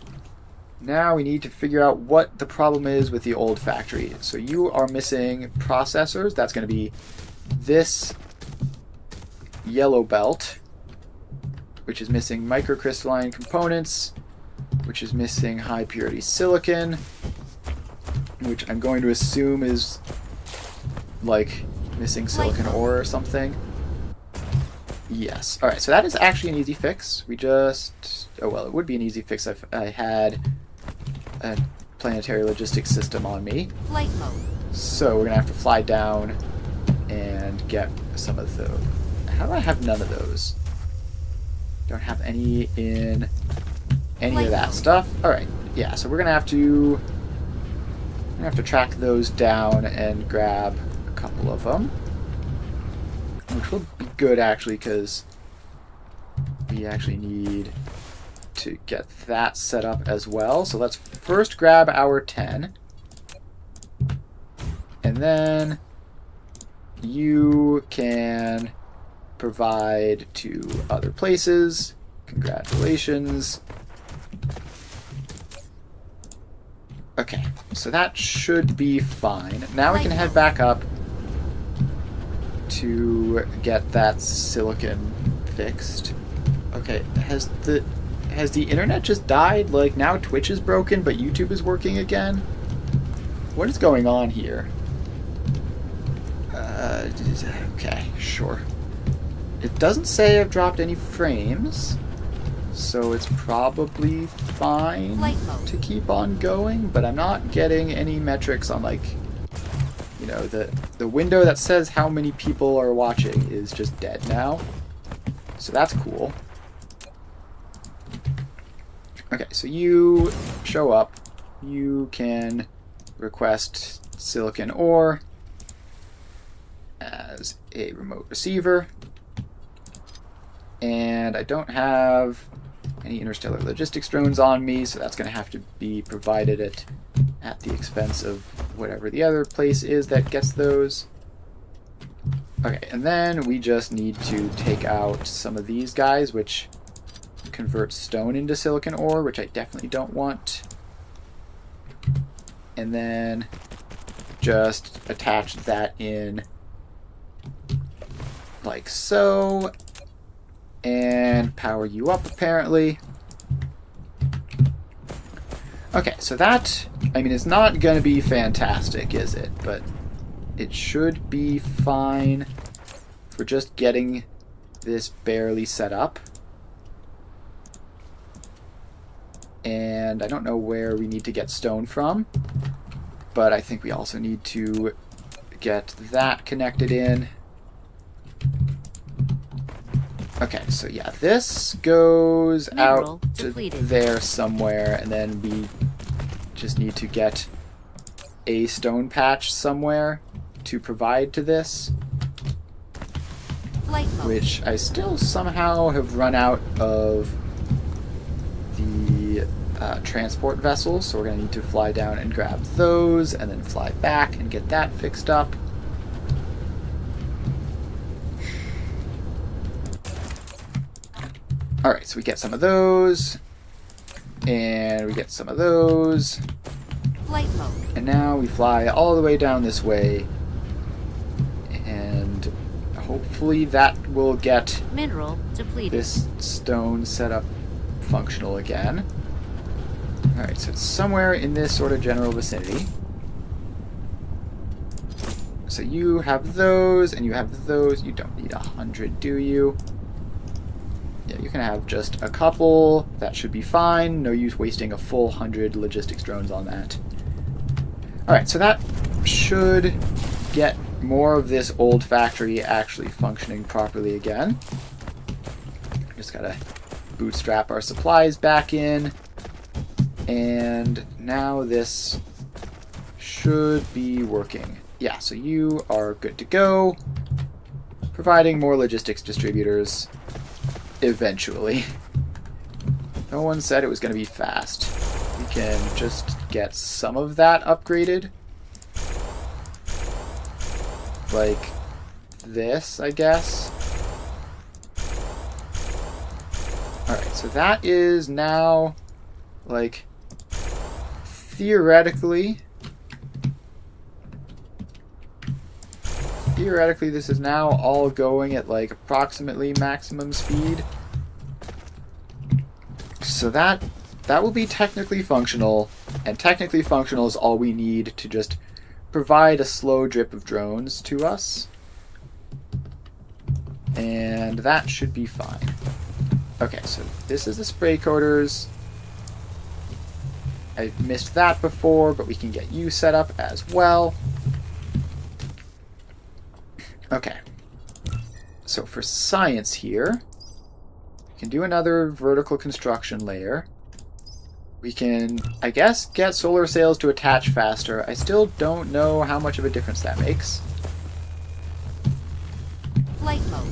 now we need to figure out what the problem is with the old factory. So you are missing processors. That's going to be this yellow belt, which is missing microcrystalline components, which is missing high purity silicon, which I'm going to assume is like missing silicon ore or something. Yes. Alright, so that is actually an easy fix. We just... Oh, well, it would be an easy fix if I had a planetary logistics system on me. Flight mode. So we're going to have to fly down and get some of those. How do I have none of those? Don't have any in any of that stuff. Alright, yeah, so we're going to have to... I have to track those down and grab a couple of them, which will be good actually, because we actually need to get that set up as well. So let's first grab our 10, and then you can provide to other places. Congratulations. Okay, so that should be fine. Now we can head back up to get that silicon fixed. Okay, has the internet just died? Like, now Twitch is broken, but YouTube is working again? What is going on here? Okay, sure. It doesn't say I've dropped any frames, so it's probably fine to keep on going, but I'm not getting any metrics on, like, you know, the window that says how many people are watching is just dead now. So that's cool. Okay, so you show up. You can request silicon ore as a remote receiver. And I don't have any interstellar logistics drones on me, so that's going to have to be provided at the expense of whatever the other place is that gets those. Okay, and then we just need to take out some of these guys, which convert stone into silicon ore, which I definitely don't want. And then just attach that in like so, and power you up apparently. Okay, so that, I mean, it's not going to be fantastic, is it? But it should be fine for just getting this barely set up. And I don't know where we need to get stone from, but I think we also need to get that connected in. Okay, so yeah, this goes Mineral out to depleted. there somewhere, and then we just need to get a stone patch somewhere to provide to this, Flight mode. which I still somehow have run out of the transport vessels, so we're going to need to fly down and grab those, and then fly back and get that fixed up. Alright, so we get some of those, and we get some of those, Flight mode. and now we fly all the way down this way, and hopefully that will get Mineral depleted. this stone set up functional again. Alright, so it's somewhere in this sort of general vicinity. So you have those, and you have those. You don't need 100, do you? Yeah, you can have just a couple. That should be fine. No use wasting a full 100 logistics drones on that. Alright, so that should get more of this old factory actually functioning properly again. Just gotta bootstrap our supplies back in. And now this should be working. Yeah, so you are good to go. Providing more logistics distributors eventually. No one said it was going to be fast. We can just get some of that upgraded. Like this, I guess. Alright, so that is now, like, theoretically, this is now all going at, like, approximately maximum speed. So that will be technically functional, and technically functional is all we need to just provide a slow drip of drones to us. And that should be fine. Okay, so this is the spray coaters. I missed that before, but we can get you set up as well. Okay. So for science here, we can do another vertical construction layer. We can, I guess, get solar sails to attach faster. I still don't know how much of a difference that makes. Flight mode.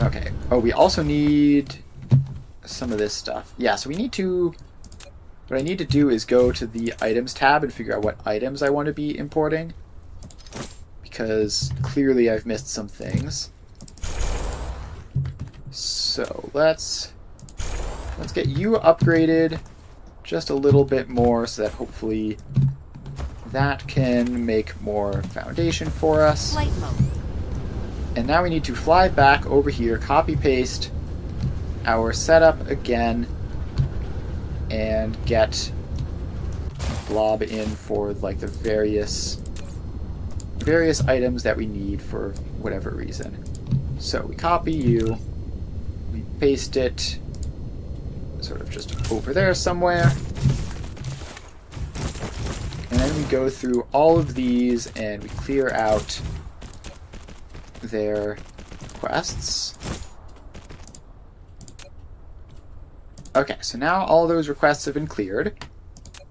Okay. Oh, we also need some of this stuff. Yeah, so we need to... What I need to do is go to the items tab and figure out what items I want to be importing. Because clearly I've missed some things. So let's get you upgraded just a little bit more so that hopefully that can make more foundation for us. Flight mode. And now we need to fly back over here, copy paste our setup again, and get blob in for like the various items that we need for whatever reason. So we copy you, we paste it sort of just over there somewhere, and then we go through all of these and we clear out their requests. Okay, so now all those requests have been cleared,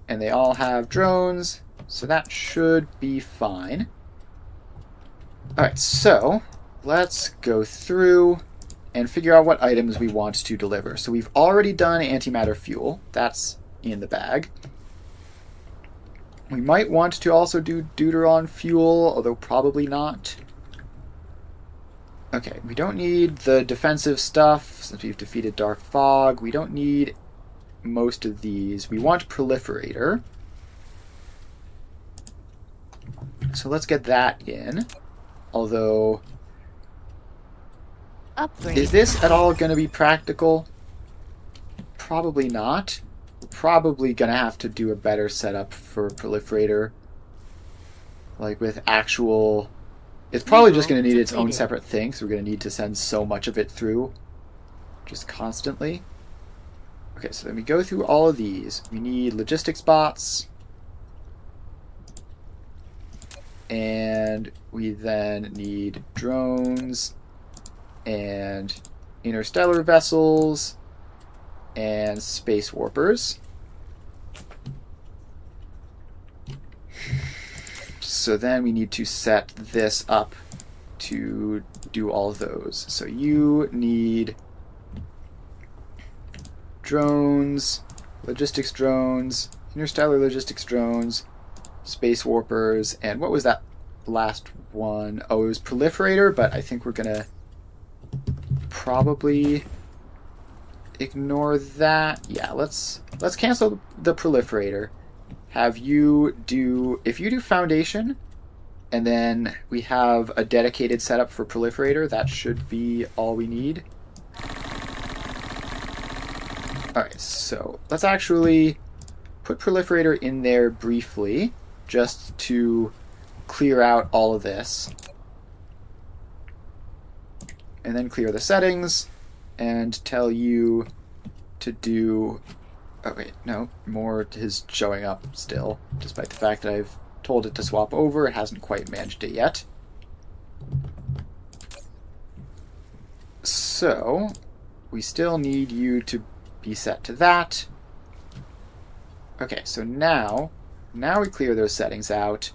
and they all have drones, so that should be fine. Alright, so let's go through and figure out what items we want to deliver. So we've already done antimatter fuel. That's in the bag. We might want to also do deuteron fuel, although probably not. Okay, we don't need the defensive stuff since we've defeated Dark Fog. We don't need most of these. We want Proliferator. So let's get that in. Although, Upgrade. is this at all going to be practical? Probably not. we're probably gonna have to do a better setup for proliferator. Like with actual... It's probably just going to need its own Depleted. separate thing, so we're going to need to send so much of it through. Just constantly. Okay, so then we go through all of these. We need logistics bots. And we then need drones. And interstellar vessels. And space warpers. So then we need to set this up to do all of those. So you need drones, logistics drones, interstellar logistics drones, space warpers, and what was that last one? Oh, it was proliferator, but I think we're gonna probably ignore that. Yeah, let's cancel the proliferator. Have you do, if you do foundation, and then we have a dedicated setup for proliferator, that should be all we need. Alright, so let's actually put proliferator in there briefly, just to clear out all of this. And then clear the settings, and tell you to do... Oh wait, no, more is showing up still, despite the fact that I've told it to swap over. It hasn't quite managed it yet. So, we still need you to be set to that. Okay, so now we clear those settings out.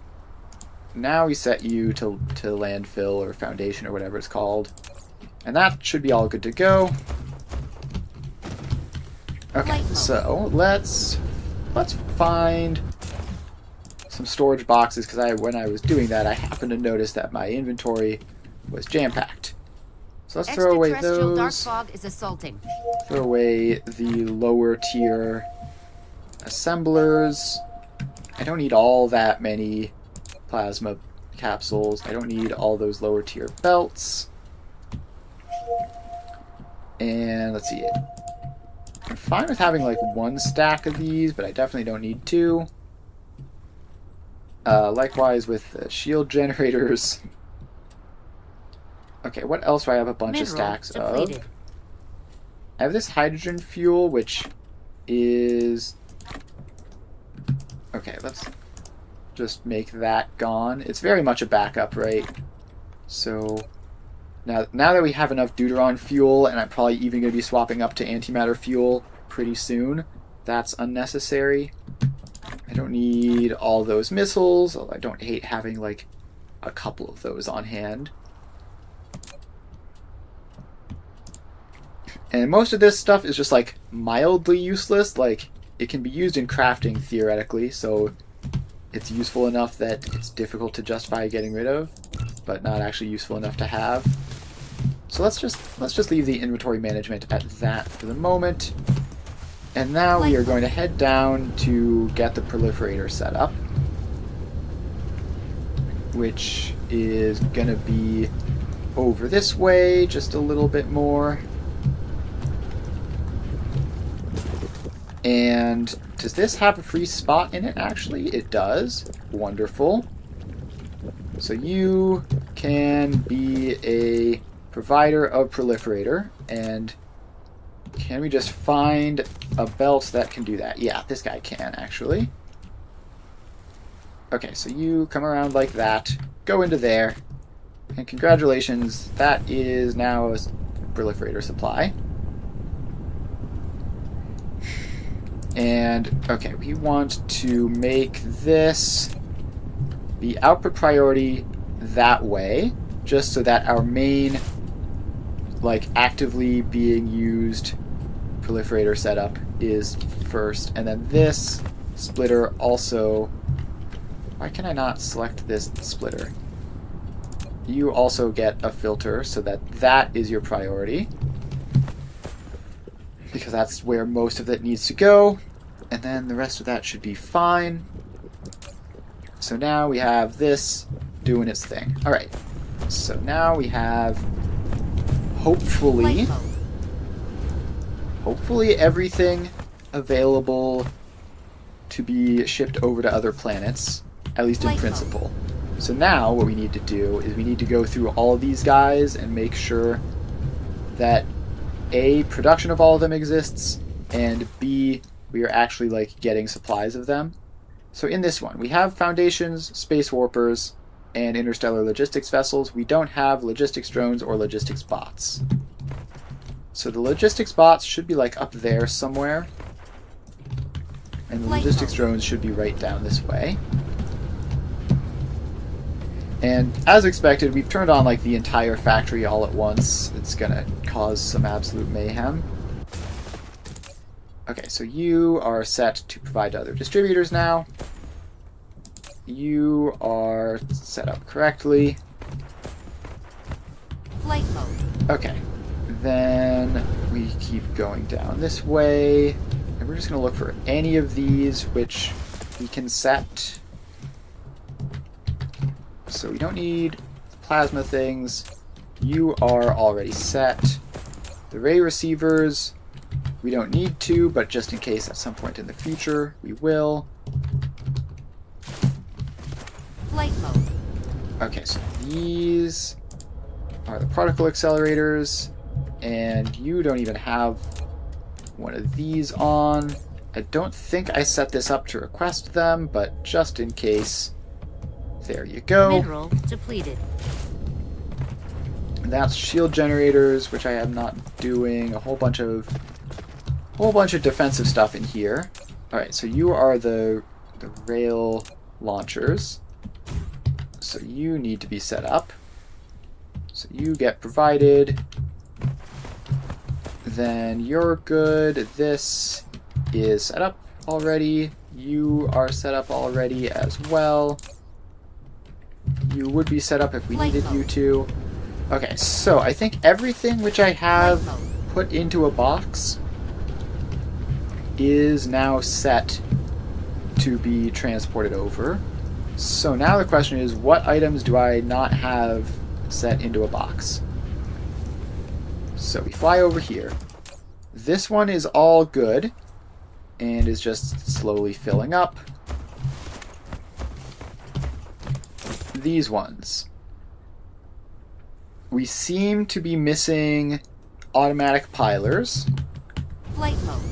Now we set you to landfill or foundation or whatever it's called. And that should be all good to go. Okay, so let's find some storage boxes, because when I was doing that, I happened to notice that my inventory was jam-packed. So let's throw away Extraterrestrial dark those. fog is assaulting. Throw away the lower tier assemblers. I don't need all that many plasma capsules. I don't need all those lower tier belts. And let's see. I'm fine with having like one stack of these, but I definitely don't need two. Likewise with the shield generators. Okay, what else do I have a bunch of stacks depleted. of? I have this hydrogen fuel, which is... Okay, let's just make that gone. It's very much a backup, right? So... Now that we have enough deuteron fuel, and I'm probably even going to be swapping up to antimatter fuel pretty soon, that's unnecessary. I don't need all those missiles, although I don't hate having like a couple of those on hand. And most of this stuff is just like mildly useless. Like, it can be used in crafting theoretically, so it's useful enough that it's difficult to justify getting rid of, but not actually useful enough to have. So let's just leave the inventory management at that for the moment. And now we are going to head down to get the proliferator set up, which is going to be over this way just a little bit more. And does this have a free spot in it, actually? It does. Wonderful. So you can be a provider of proliferator, and can we just find a belt that can do that? Yeah, this guy can, actually. Okay, so you come around like that, go into there, and congratulations, that is now a proliferator supply. And, okay, we want to make this the output priority that way, just so that our main, like, actively being used proliferator setup is first. And then this splitter also... Why can I not select this splitter? You also get a filter so that that is your priority, because that's where most of it needs to go. And then the rest of that should be fine. So now we have this doing its thing. Alright, so now we have hopefully everything available to be shipped over to other planets, at least in Flight mode. principle. So now what we need to do is we need to go through all of these guys and make sure that A, production of all of them exists, and B, we are actually like getting supplies of them. So in this one, we have foundations, space warpers, and interstellar logistics vessels. We don't have logistics drones or logistics bots. So the logistics bots should be like up there somewhere. And the Flight logistics mode. drones should be right down this way. And as expected, we've turned on like the entire factory all at once. It's gonna cause some absolute mayhem. Okay, so you are set to provide to other distributors now. You are set up correctly. Flight mode. Okay, then we keep going down this way. And we're just going to look for any of these which we can set. So we don't need plasma things. You are already set. The ray receivers, we don't need to, but just in case at some point in the future, we will. Flight mode. Okay, so these are the particle accelerators, and you don't even have one of these on. I don't think I set this up to request them, but just in case, there you go. Mineral depleted. And that's shield generators, which I am not doing. A whole bunch of defensive stuff in here. All right, so you are the rail launchers. So you need to be set up. So you get provided. Then you're good. This is set up already. You are set up already as well. You would be set up if we Flight needed you mode. to. Okay, so I think everything which I have Flight mode. put into a box is now set to be transported over. So now the question is, what items do I not have set into a box? So we fly over here. This one is all good and is just slowly filling up. These ones. We seem to be missing automatic pilers. Flight mode.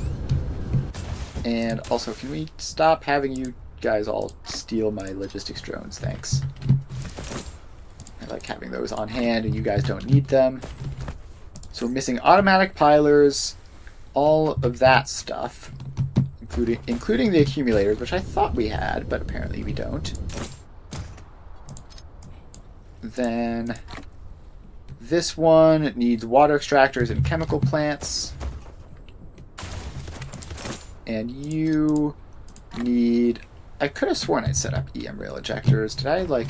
And also, can we stop having you guys all steal my logistics drones? Thanks. I like having those on hand, and you guys don't need them. So we're missing automatic pilers, all of that stuff, including the accumulators, which I thought we had, but apparently we don't. Then this one needs water extractors and chemical plants. And you need... I could have sworn I'd set up EM rail ejectors. Did I, like,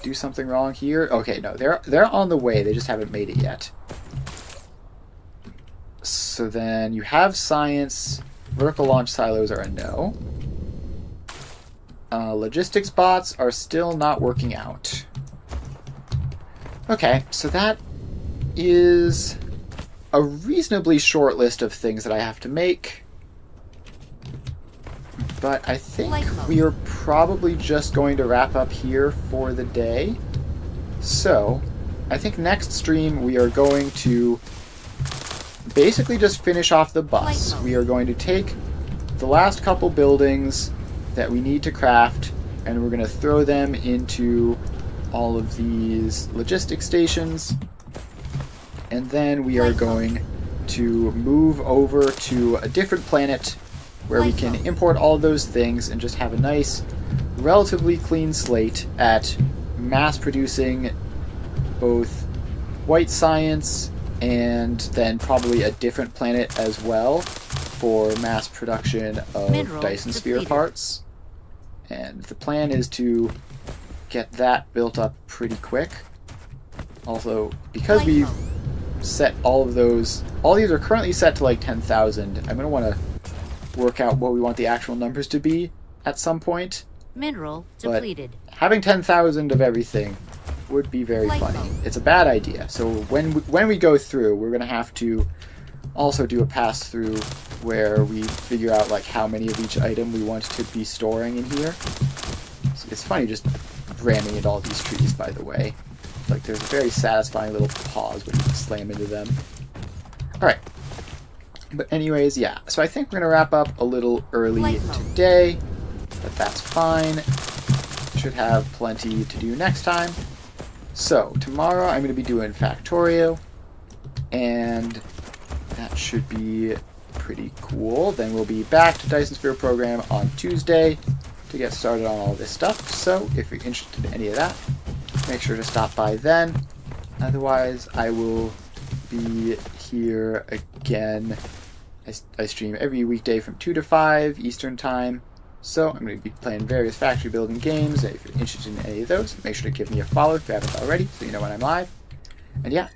do something wrong here? Okay, no, they're on the way. They just haven't made it yet. So then you have science. Vertical launch silos are a no. Logistics bots are still not working out. Okay, so that is a reasonably short list of things that I have to make. But I think we are probably just going to wrap up here for the day. So, I think next stream we are going to basically just finish off the bus. We are going to take the last couple buildings that we need to craft, and we're going to throw them into all of these logistics stations. And then we are going to move over to a different planet where we can import all of those things and just have a nice, relatively clean slate at mass producing both white science and then probably a different planet as well for mass production of Mineral Dyson sphere depleted. parts. And the plan is to get that built up pretty quick. Also, because Flight we've mode. set all of those, all these are currently set to like 10,000. I'm going to want to work out what we want the actual numbers to be at some point. Mineral But depleted. having 10,000 of everything would be very Flight funny. mode. It's a bad idea. So when we go through, we're going to have to also do a pass through where we figure out like how many of each item we want to be storing in here. It's funny just ramming into all these trees, by the way. Like, there's a very satisfying little pause when you slam into them. Alright. But anyways, yeah. So I think we're going to wrap up a little early today. But that's fine. Should have plenty to do next time. So, tomorrow I'm going to be doing Factorio. And that should be pretty cool. Then we'll be back to Dyson Sphere Program on Tuesday to get started on all this stuff. So, if you're interested in any of that, make sure to stop by then. Otherwise, I will be here again. I stream every weekday from 2 to 5 Eastern Time. So I'm going to be playing various factory building games. If you're interested in any of those, make sure to give me a follow if you haven't already, so you know when I'm live. And yeah,